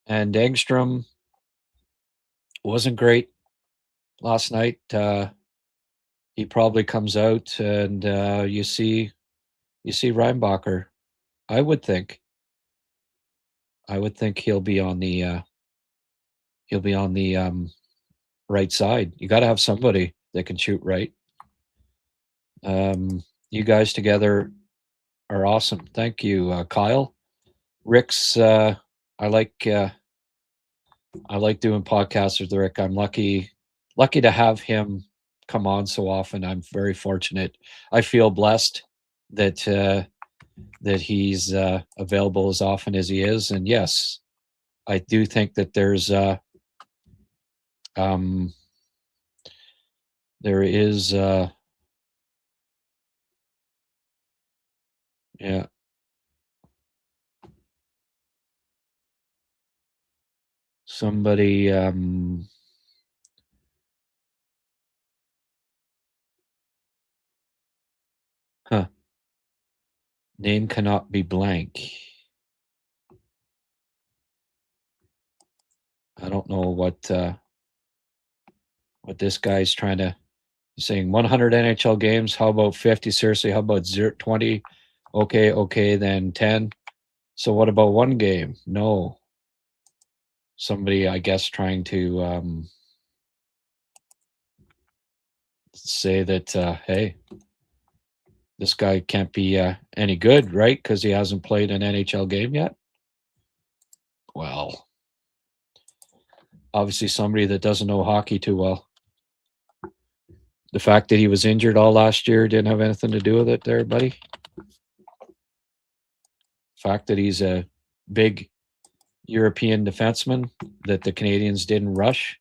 And Engstrom wasn't great last night. He probably comes out and you see Reinbacher. I would think he'll be on the right side. You got to have somebody that can shoot right. You guys together are awesome. Thank you, Kyle. Rick's I like doing podcasts with Rick. I'm lucky to have him come on so often. I'm very fortunate. I feel blessed that he's available as often as he is. And yes, I do think that there is yeah. Somebody name cannot be blank. I don't know what this guy's trying to. He's saying 100 NHL games. How about 50? Seriously, how about 20? Okay, then 10. So what about one game? No. Somebody, I guess, trying to say that, hey, this guy can't be any good, right? Because he hasn't played an NHL game yet. Well, obviously somebody that doesn't know hockey too well. The fact that he was injured all last year didn't have anything to do with it there, buddy. The fact that he's a big European defenseman that the Canadians didn't rush,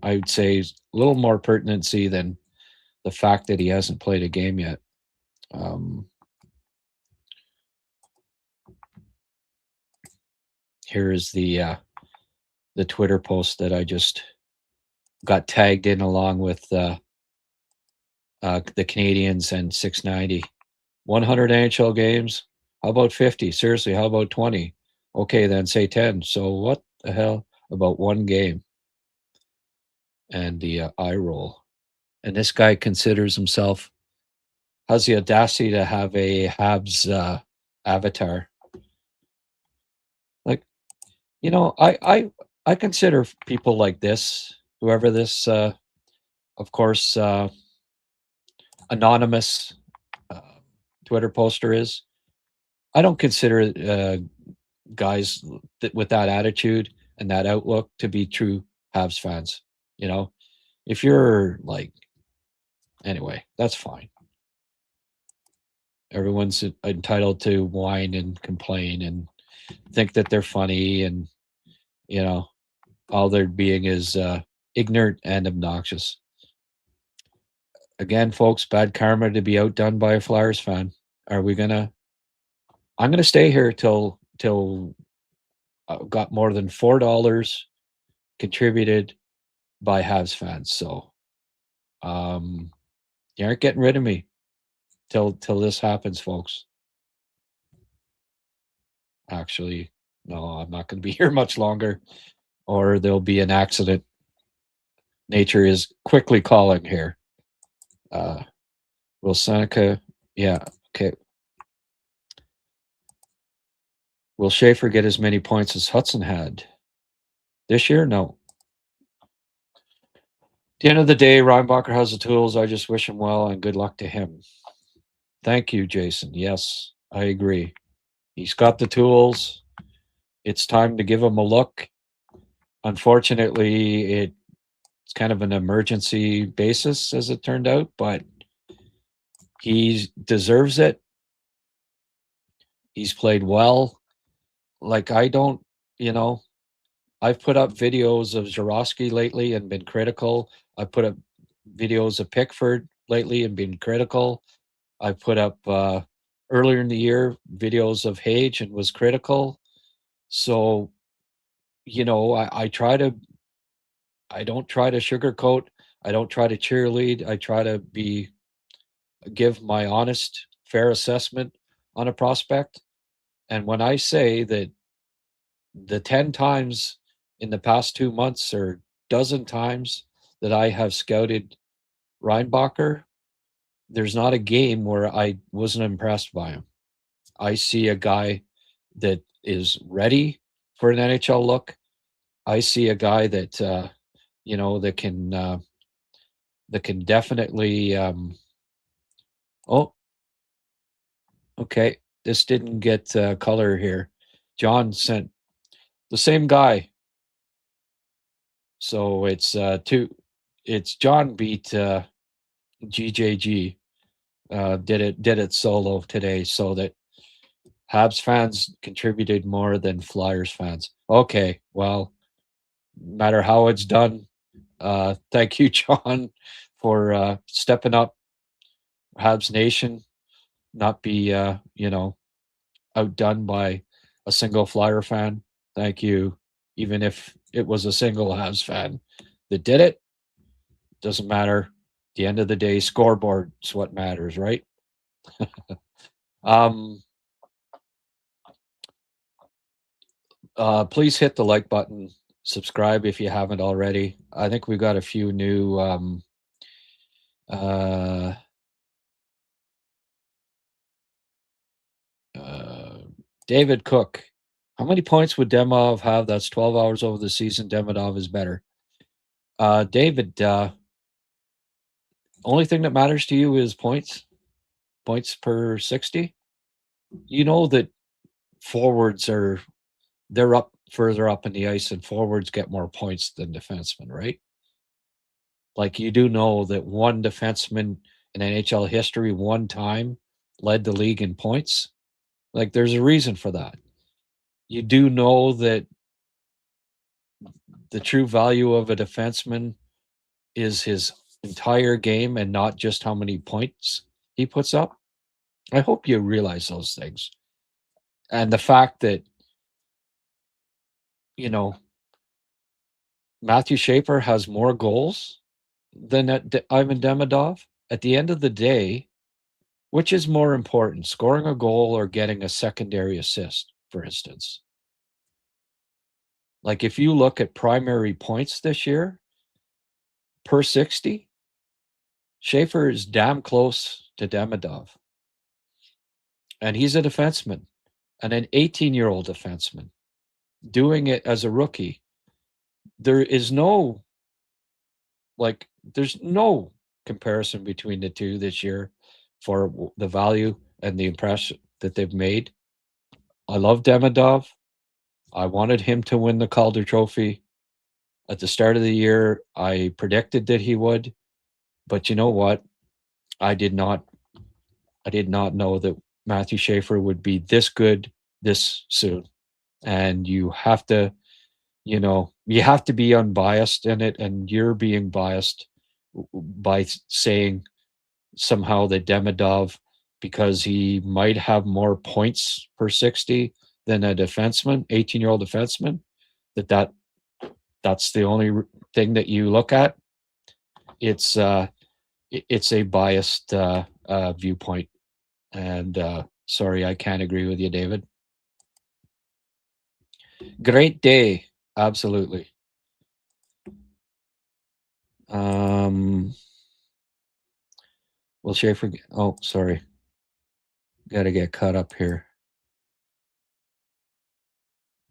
I would say is a little more pertinency than the fact that he hasn't played a game yet. Here is the Twitter post that I just got tagged in along with the Canadians and 690. 100 NHL games. How about 50? Seriously, how about 20? Okay, then say 10. So what the hell about one game? And the eye roll. And this guy considers himself, has the audacity to have a Habs avatar. Like, I consider people like this, whoever this, of course, anonymous Twitter poster is. I don't consider guys with that attitude and that outlook to be true Habs fans. If you're like, anyway, that's fine. Everyone's entitled to whine and complain and think that they're funny, and all they're being is ignorant and obnoxious. Again, folks, bad karma to be outdone by a Flyers fan. I'm gonna stay here till I've got more than $4 contributed by Habs fans. So you aren't getting rid of me till this happens, folks. Actually, no, I'm not going to be here much longer, or there'll be an accident. Nature is quickly calling here. Will Seneca? Yeah, okay. Will Schaefer get as many points as Hudson had this year? No. At the end of the day, Reinbacher has the tools. I just wish him well and good luck to him. Thank you, Jason. Yes, I agree. He's got the tools. It's time to give him a look. Unfortunately, it's kind of an emergency basis, as it turned out, but he deserves it. He's played well. Like, I've put up videos of Zborowski lately and been critical. I put up videos of Pickford lately and been critical. I put up earlier in the year videos of Hage and was critical. So, I don't try to sugarcoat. I don't try to cheerlead. I try to give my honest, fair assessment on a prospect. And when I say that the 10 times in the past 2 months or dozen times that I have scouted Reinbacher, there's not a game where I wasn't impressed by him. I see a guy that is ready for an NHL look. I see a guy that that can definitely okay, this didn't get color here. John sent the same guy. So it's John beat GJG. did it solo today, so that Habs fans contributed more than Flyers fans. Okay, well, no matter how it's done, thank you, John, for stepping up. Habs Nation, not be outdone by a single Flyer fan. Thank you. Even if it was a single Habs fan that did it, doesn't matter. At the end of the day, scoreboard is what matters, right? um, please hit the like button, subscribe if you haven't already. I think we've got a few new David Cook. How many points would Demov have? That's 12 hours over the season. Demidov is better. David, only thing that matters to you is points per 60. You know that forwards they're up further up in the ice, and forwards get more points than defensemen, right? Like, you do know that one defenseman in NHL history one time led the league in points. Like, there's a reason for that. You do know that the true value of a defenseman is his entire game and not just how many points he puts up. I hope you realize those things. And the fact that, Matthew Schaefer has more goals than Ivan Demidov. At the end of the day, which is more important, scoring a goal or getting a secondary assist, for instance? Like, if you look at primary points this year, per 60, Schaefer is damn close to Demidov. And he's a defenseman, and an 18-year-old defenseman doing it as a rookie. There's no comparison between the two this year for the value and the impression that they've made. I love Demidov. I wanted him to win the Calder Trophy. At the start of the year, I predicted that he would. But you know what? I did not know that Matthew Schaefer would be this good this soon. And you have to be unbiased in it, and you're being biased by saying somehow that Demidov, because he might have more points per 60 than a defenseman, 18-year-old defenseman, that's the only thing that you look at. It's a biased viewpoint, and sorry, I can't agree with you, David. Great day, absolutely. Will Schaefer? Oh, sorry. Got to get caught up here.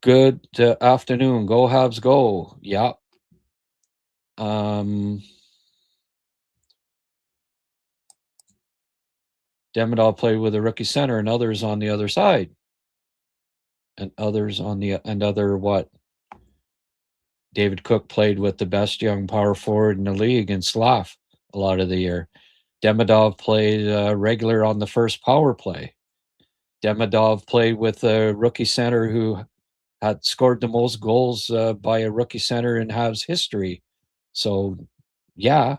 Good afternoon. Go Habs, go. Yeah. Demidov played with a rookie center and others on the other side. And other what? David Cook played with the best young power forward in the league in Slav a lot of the year. Demidov played regular on the first power play. Demidov played with a rookie center who had scored the most goals by a rookie center in Habs history. So, yeah,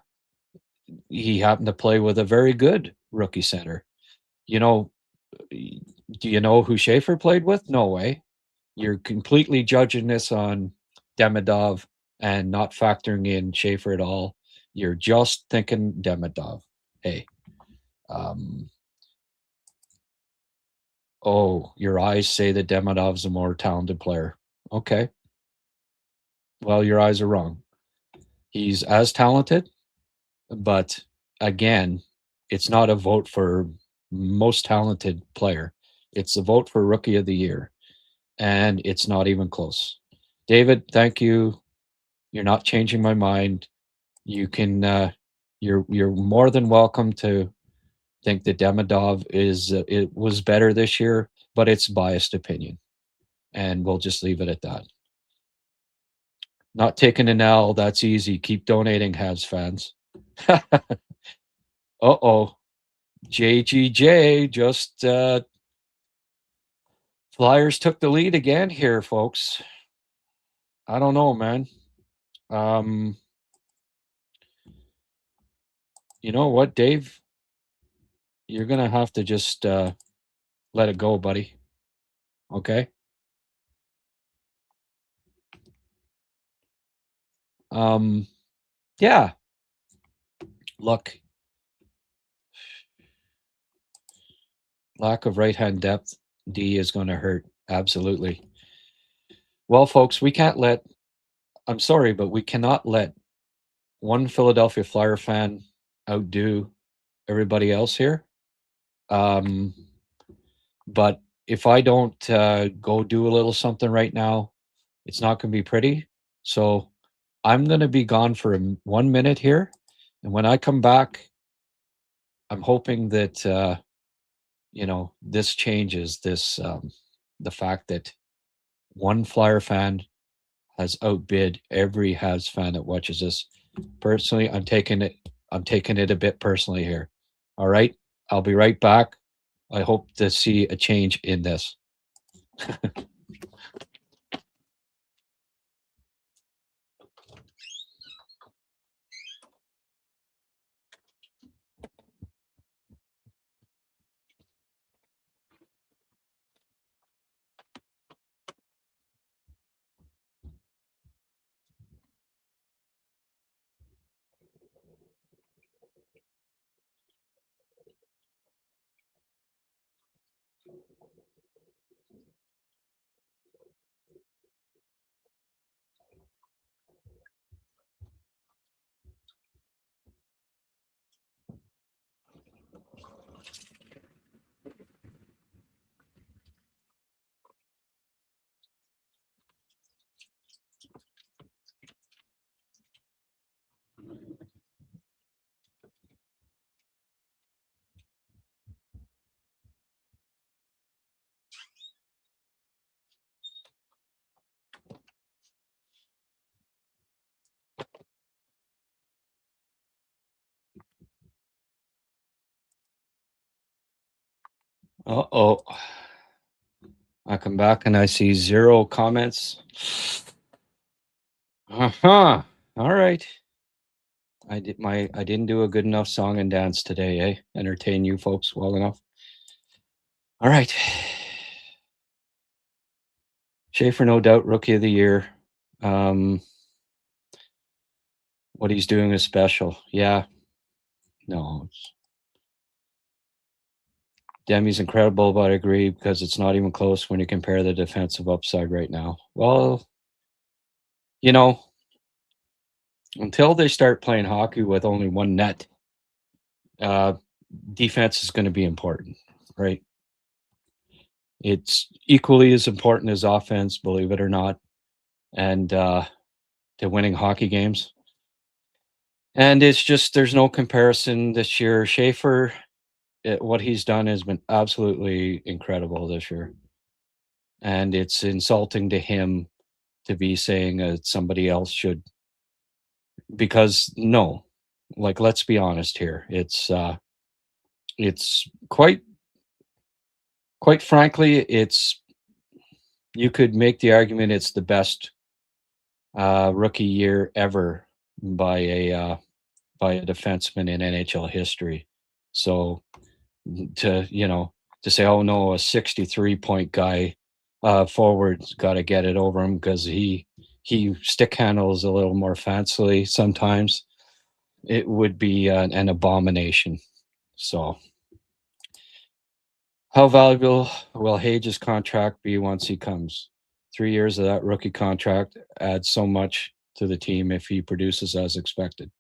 he happened to play with a very good rookie center. Do you know who Schaefer played with? No way. You're completely judging this on Demidov and not factoring in Schaefer at all. You're just thinking Demidov. Hey, your eyes say that Demidov's a more talented player. Okay. Well, your eyes are wrong. He's as talented, but again, it's not a vote for most talented player. It's a vote for Rookie of the Year, and it's not even close. David, thank you. You're not changing my mind. You can. You're more than welcome to think that Demidov it was better this year, but it's biased opinion, and we'll just leave it at that. Not taking an L. That's easy. Keep donating, Habs fans. Uh-oh. JGJ just Flyers took the lead again here, folks. I don't know, man. You know what, Dave? You're gonna have to just let it go, buddy. Okay. Yeah. Look, lack of right-hand depth, D is going to hurt. Absolutely. Well, folks, we can't let, I'm sorry, but we cannot let one Philadelphia Flyer fan outdo everybody else here. But if I don't go do a little something right now, it's not going to be pretty. So I'm going to be gone for 1 minute here. And when I come back, I'm hoping that, this changes this, the fact that one Flyer fan has outbid every Habs fan that watches this. Personally, I'm taking it a bit personally here. All right. I'll be right back. I hope to see a change in this. Uh-oh. I come back and I see 0 comments. Uh-huh. All right. I didn't do a good enough song and dance today, eh? Entertain you folks well enough. All right. Schaefer, no doubt, rookie of the year. What he's doing is special. Yeah. No. Demi's incredible, but I agree because it's not even close when you compare the defensive upside right now. Well, until they start playing hockey with only one net, defense is going to be important, right? It's equally as important as offense, believe it or not, and to winning hockey games. And it's just there's no comparison this year. Schaefer, what he's done has been absolutely incredible this year, and it's insulting to him to be saying somebody else should, because no, like, let's be honest here. It's quite frankly, you could make the argument it's the best rookie year ever by a defenseman in NHL history. So to say, oh no, a 63-point guy forward's got to get it over him because he stick handles a little more fancily sometimes, it would be an abomination. So how valuable will Hage's contract be once he comes? 3 years of that rookie contract adds so much to the team if he produces as expected.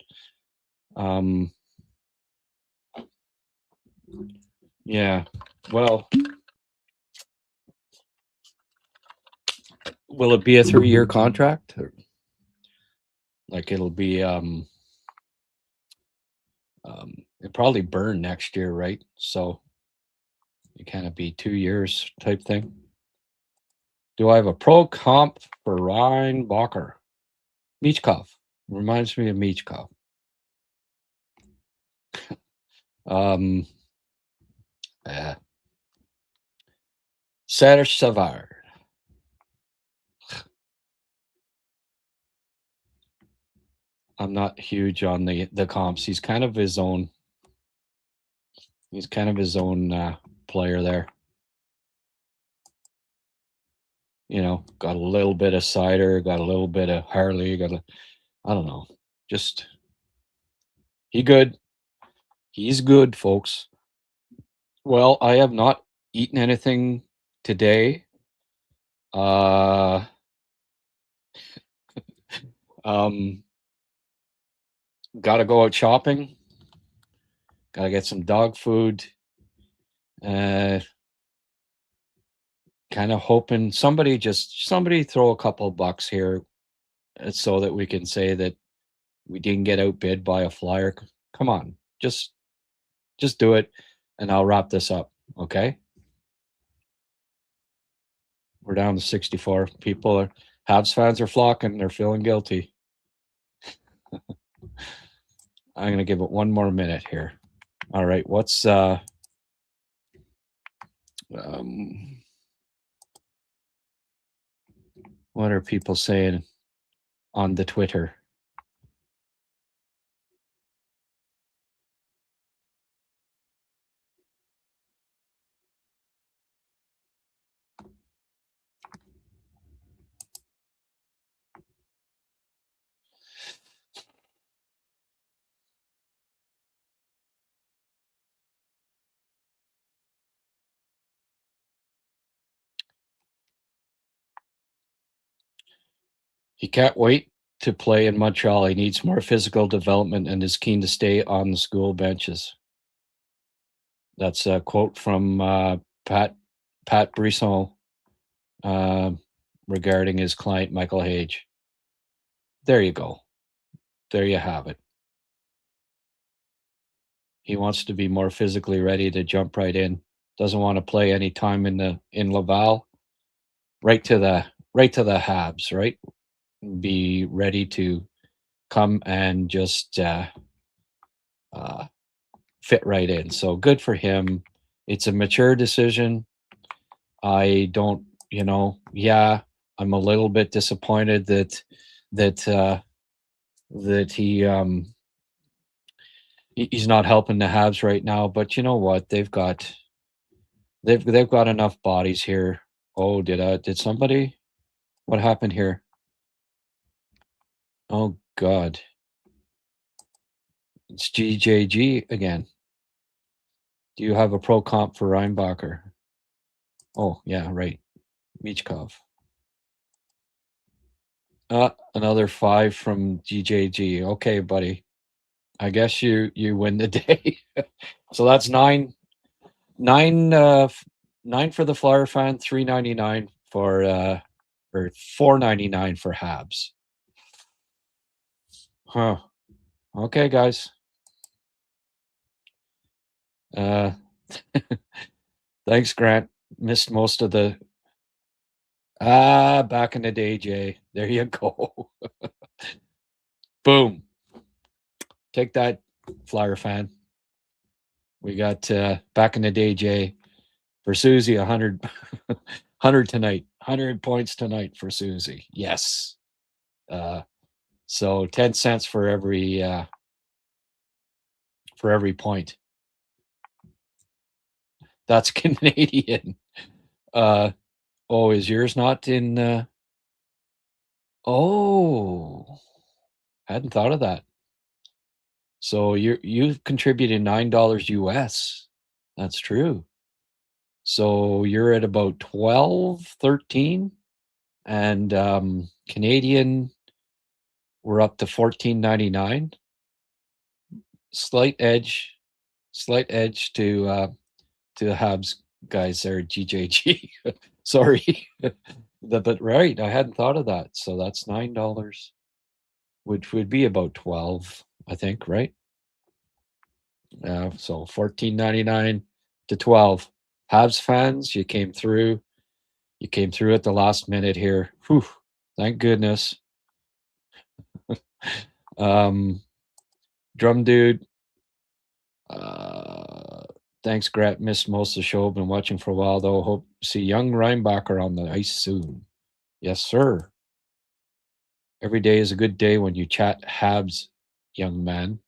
Yeah. Well, will it be a 3-year contract? Like it'll be it probably burn next year, right? So it can't be 2 years type thing. Do I have a pro comp for Reinbacher? Michkov. Reminds me of Michkov. Serge Savard. I'm not huge on the comps. He's kind of his own. He's kind of his own player there. You know, got a little bit of Cider, got a little bit of Harley, I don't know. Just he good. He's good, folks. Well, I have not eaten anything today. Gotta go out shopping. Gotta get some dog food. Kind of hoping somebody throw a couple bucks here so that we can say that we didn't get outbid by a flyer. Come on, just do it, and I'll wrap this up. Okay. We're down to 64 people. Habs fans are flocking. They're feeling guilty. I'm going to give it one more minute here. All right. What's what are people saying on the Twitter? He can't wait to play in Montreal. He needs more physical development and is keen to stay on the school benches. That's a quote from Pat Brisson regarding his client, Michael Hage. There you go. There you have it. He wants to be more physically ready to jump right in. Doesn't want to play any time in Laval. Right to the Habs, right? Be ready to come and just fit right in. So good for him. It's a mature decision. I don't, yeah, I'm a little bit disappointed that he's not helping the Habs right now. But you know what? They've got enough bodies here. Oh, did somebody? What happened here? Oh God. It's GJG again. Do you have a pro comp for Reinbacher? Oh, yeah, right. Michkov. Another 5 from GJG. Okay, buddy. I guess you win the day. So that's 9 for the Flyer fan, $3.99 for or $4.99 for Habs. Huh. Okay, guys. Thanks, Grant. Missed most of the back in the day, Jay. There you go. Boom. Take that, Flyer fan. We got back in the day, Jay. For Susie, 100 tonight. 100 points tonight for Susie. Yes. So 10 cents for every point. That's Canadian. Is yours not in hadn't thought of that. So you've contributed $9 US. That's true. So you're at about 12, 13, and Canadian, we're up to $14.99. Slight edge to the Habs guys there, GJG. Sorry, but right, I hadn't thought of that. So that's $9, which would be about 12, I think, right? So $14.99 to 12. Habs fans, you came through. You came through at the last minute here. Whew, thank goodness. Drum Dude, Thanks, Gret. Missed most of the show. Been watching for a while, though. Hope to see young Reinbacher on the ice soon. Yes, sir. Every day is a good day when you chat Habs, young man.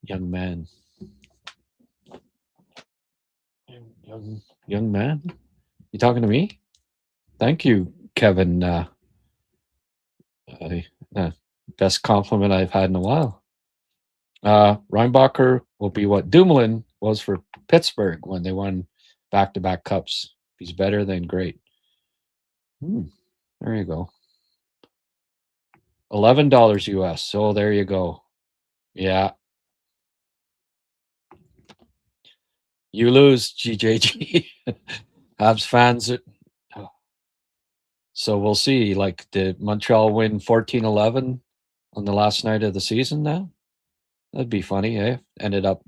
Young man. Young man? You talking to me? Thank you, Kevin. Best compliment I've had in a while. Reinbacher will be what Dumoulin was for Pittsburgh when they won back-to-back cups. If he's better, then great. There you go. $11 US. So there you go. Yeah. You lose, GJG. Habs fans. So we'll see. Like, did Montreal win 14-11 on the last night of the season now? That'd be funny, eh? Ended up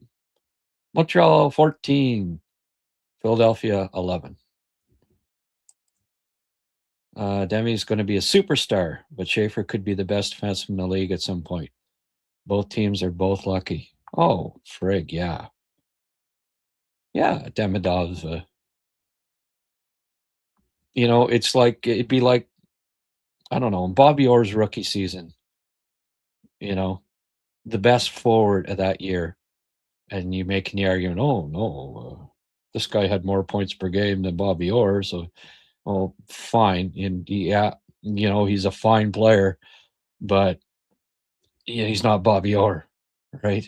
Montreal 14, Philadelphia 11. Demi's going to be a superstar, but Schaefer could be the best defenseman in the league at some point. Both teams are both lucky. Oh, frig, yeah. Yeah, Demidov's it's like, it'd be like, I don't know, Bobby Orr's rookie season, the best forward of that year. And you making the argument, oh, no, this guy had more points per game than Bobby Orr. So, well, fine. And yeah, he's a fine player, but he's not Bobby Orr, right?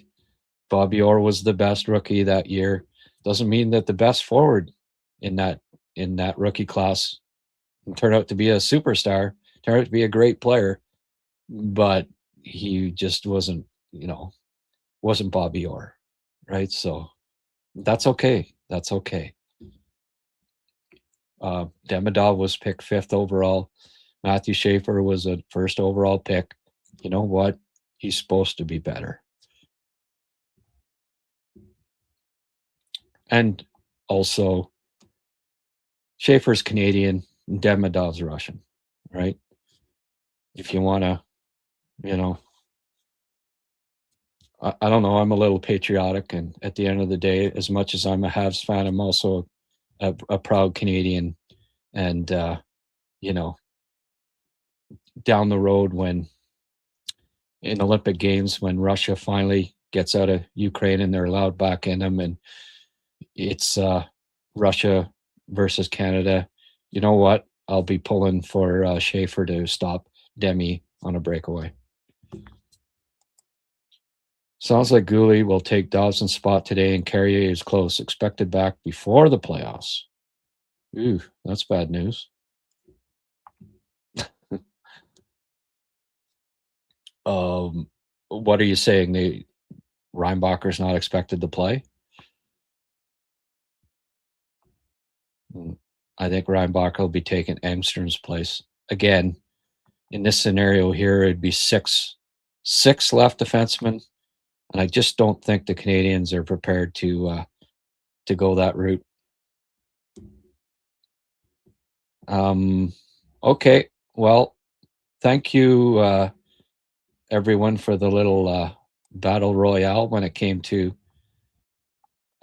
Bobby Orr was the best rookie that year. Doesn't mean that the best forward in that rookie class turned out to be a superstar, turned out to be a great player, but he just wasn't Bobby Orr, right? So that's okay. That's okay. Demidov was picked 5th overall. Matthew Schaefer was a 1st overall pick. You know what? He's supposed to be better. And also, Schaefer's Canadian, Demidov's Russian, right? If you want to, I don't know. I'm a little patriotic, and at the end of the day, as much as I'm a Habs fan, I'm also a proud Canadian. And down the road, when in Olympic Games, when Russia finally gets out of Ukraine and they're allowed back in them, and it's Russia versus Canada, you know what? I'll be pulling for Schaefer to stop Demi on a breakaway. Sounds like Goalie will take Dawson's spot today, and Carrier is close. Expected back before the playoffs. Ooh, that's bad news. What are you saying? Reinbacher's not expected to play? I think Reinbacher will be taking Engstrom's place. Again, in this scenario here, it'd be six left defensemen, and I just don't think the Canadians are prepared to go that route. Okay, well, thank you, everyone, for the little battle royale when it came to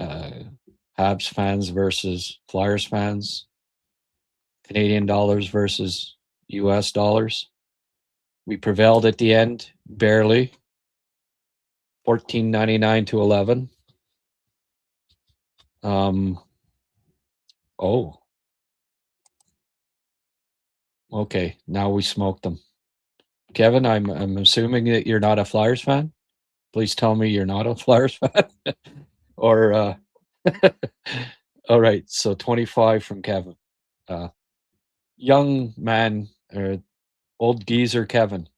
Habs fans versus Flyers fans, Canadian dollars versus US dollars. We prevailed at the end, barely. 14.99 to 11. Oh. Okay, now we smoked them. Kevin, I'm assuming that you're not a Flyers fan. Please tell me you're not a Flyers fan. Or all right, so 25 from Kevin. Young man, or old geezer Kevin.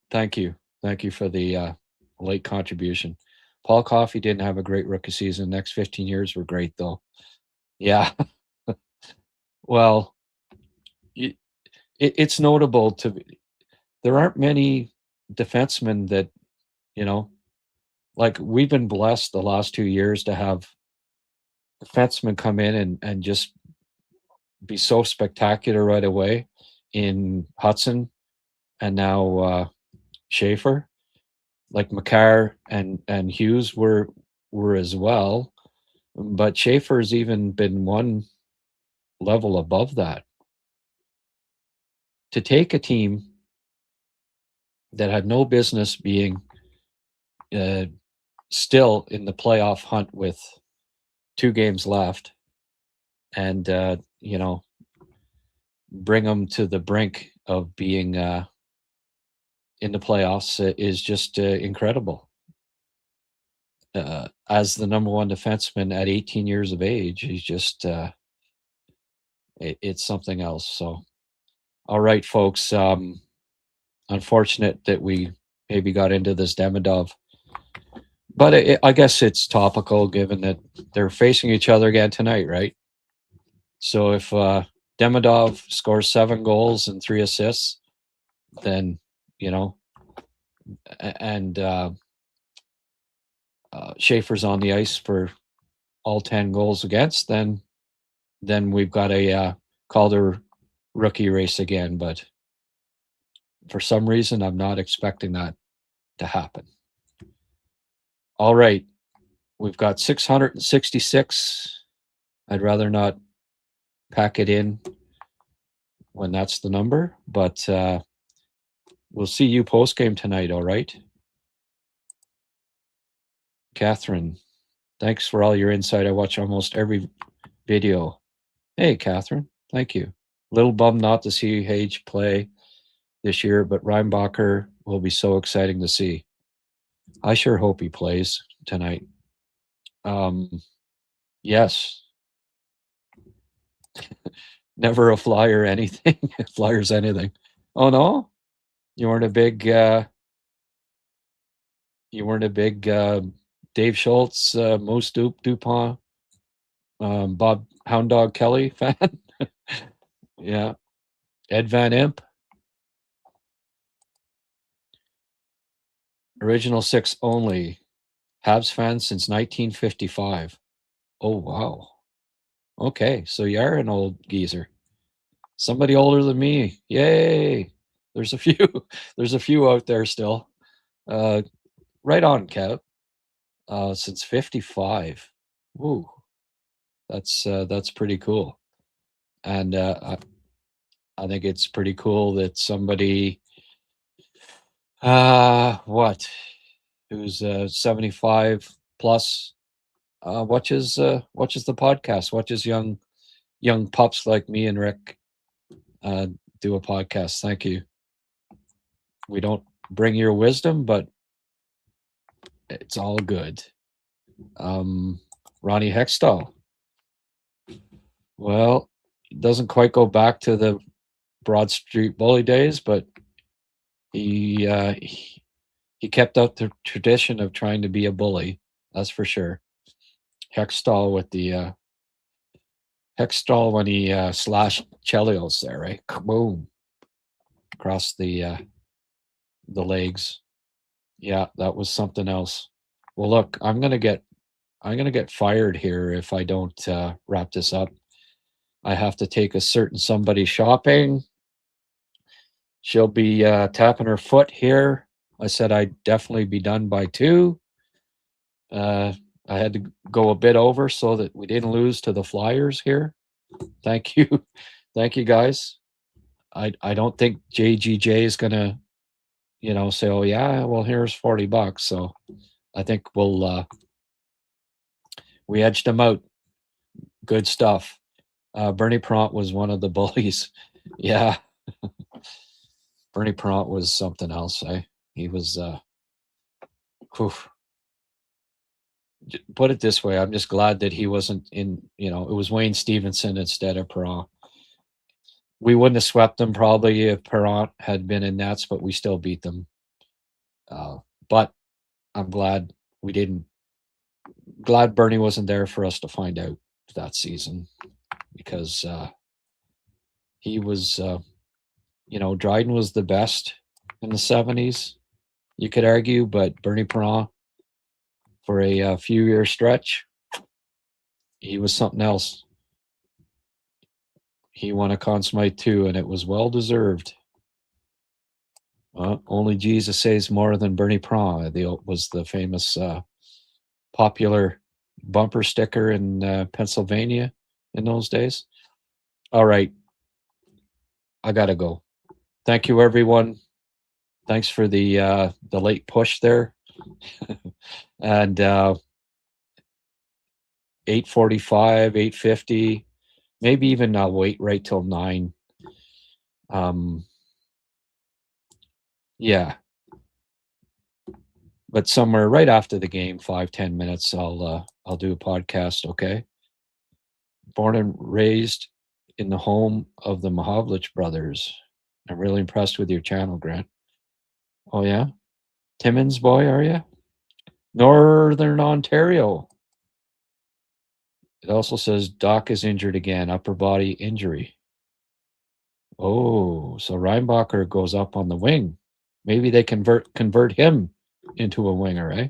Thank you for the late contribution. Paul Coffey didn't have a great rookie season. Next 15 years were great, though. Yeah. Well, it's notable there aren't many defensemen that, like, we've been blessed the last 2 years to have defensemen come in and just be so spectacular right away in Hudson and now Schaefer. like Makar and Hughes were as well, but Schaefer's even been one level above that. To take a team that had no business being still in the playoff hunt with 2 games left, and bring them to the brink of being in the playoffs is just incredible. As the number 1 defenseman at 18 years of age, he's just it's something else. So, all right, folks. Unfortunate that we maybe got into this Demidov, but I guess it's topical given that they're facing each other again tonight, right? So if Demidov scores 7 goals and 3 assists, then and Schaefer's on the ice for all 10 goals against, then we've got a Calder rookie race again. But for some reason, I'm not expecting that to happen. All right. We've got 666. I'd rather not pack it in when that's the number, but we'll see you post-game tonight, all right? Catherine, thanks for all your insight. I watch almost every video. Hey, Catherine, thank you. Little bummed not to see Hage play this year, but Reinbacher will be so exciting to see. I sure hope he plays tonight. Yes. Never a Flyer anything. Flyers anything. Oh no? You weren't a big Dave Schultz, Moose Dupont, Bob Hound Dog Kelly fan? Yeah. Ed Van Imp. Original 6 only. Habs fan since 1955. Oh, wow. Okay, so you are an old geezer. Somebody older than me. Yay. There's a few. There's a few out there still. Right on, Kev. Since 55. Woo. That's pretty cool. And I think it's pretty cool that somebody who's 75 plus watches the podcast, watches young pups like me and Rick do a podcast. Thank you. We don't bring your wisdom, but it's all good. Ronnie Hextall. Well, it doesn't quite go back to the Broad Street Bully days, but he kept up the tradition of trying to be a bully. That's for sure. Hextall with the Hextall when he slashed Chelios there, right? Boom. Across the legs. Yeah, that was something else. Well, look, I'm gonna get fired here if I don't wrap this up. I have to take a certain somebody shopping. She'll be tapping her foot here. I said I'd definitely be done by 2. I had to go a bit over so that we didn't lose to the Flyers here. Thank you. Thank you, guys. I don't think JGJ is gonna, say, oh yeah, well here's $40. So I think we edged them out. Good stuff. Bernie Pront was one of the bullies. Yeah. Bernie Pront was something else. He was put it this way, I'm just glad that he wasn't in, it was Wayne Stevenson instead of Perron. We wouldn't have swept them probably if Perron had been in nets, but we still beat them. But I'm glad we didn't. Glad Bernie wasn't there for us to find out that season, because he was, Dryden was the best in the 70s, you could argue, but Bernie Perron, for a few-year stretch, he was something else. He won a Conn Smythe too, and it was well-deserved. Only Jesus saves more than Bernie Prawn. Was the famous popular bumper sticker in Pennsylvania in those days. All right. I got to go. Thank you, everyone. Thanks for the late push there. And 8:45, 8:50, maybe even I'll wait right till 9. Yeah. But somewhere right after the game, 5-10 minutes, I'll do a podcast, okay? Born and raised in the home of the Mahavlich brothers. I'm really impressed with your channel, Grant. Oh, yeah? Timmins boy, are you? Northern Ontario. It also says Doc is injured again, upper body injury. Oh, so Reinbacher goes up on the wing. Maybe they convert him into a winger, eh?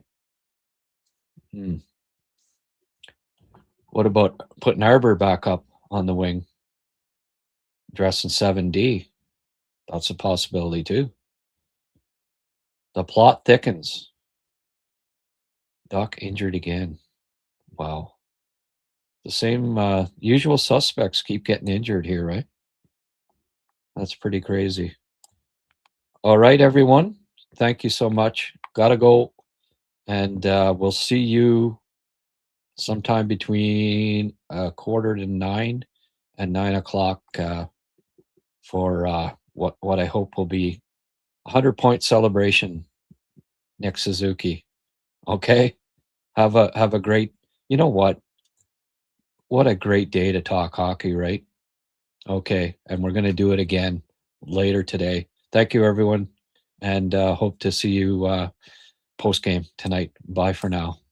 What about putting Arbor back up on the wing? Dressing 7D. That's a possibility too. The plot thickens. Doc injured again. Wow. The same usual suspects keep getting injured here, right? That's pretty crazy. All right, everyone. Thank you so much. Gotta go. And we'll see you sometime between 8:45 and 9 o'clock for what I hope will be a 100-point celebration next Suzuki. Okay? Have a great, you know what? What a great day to talk hockey, right? Okay, and we're going to do it again later today. Thank you, everyone, and hope to see you post-game tonight. Bye for now.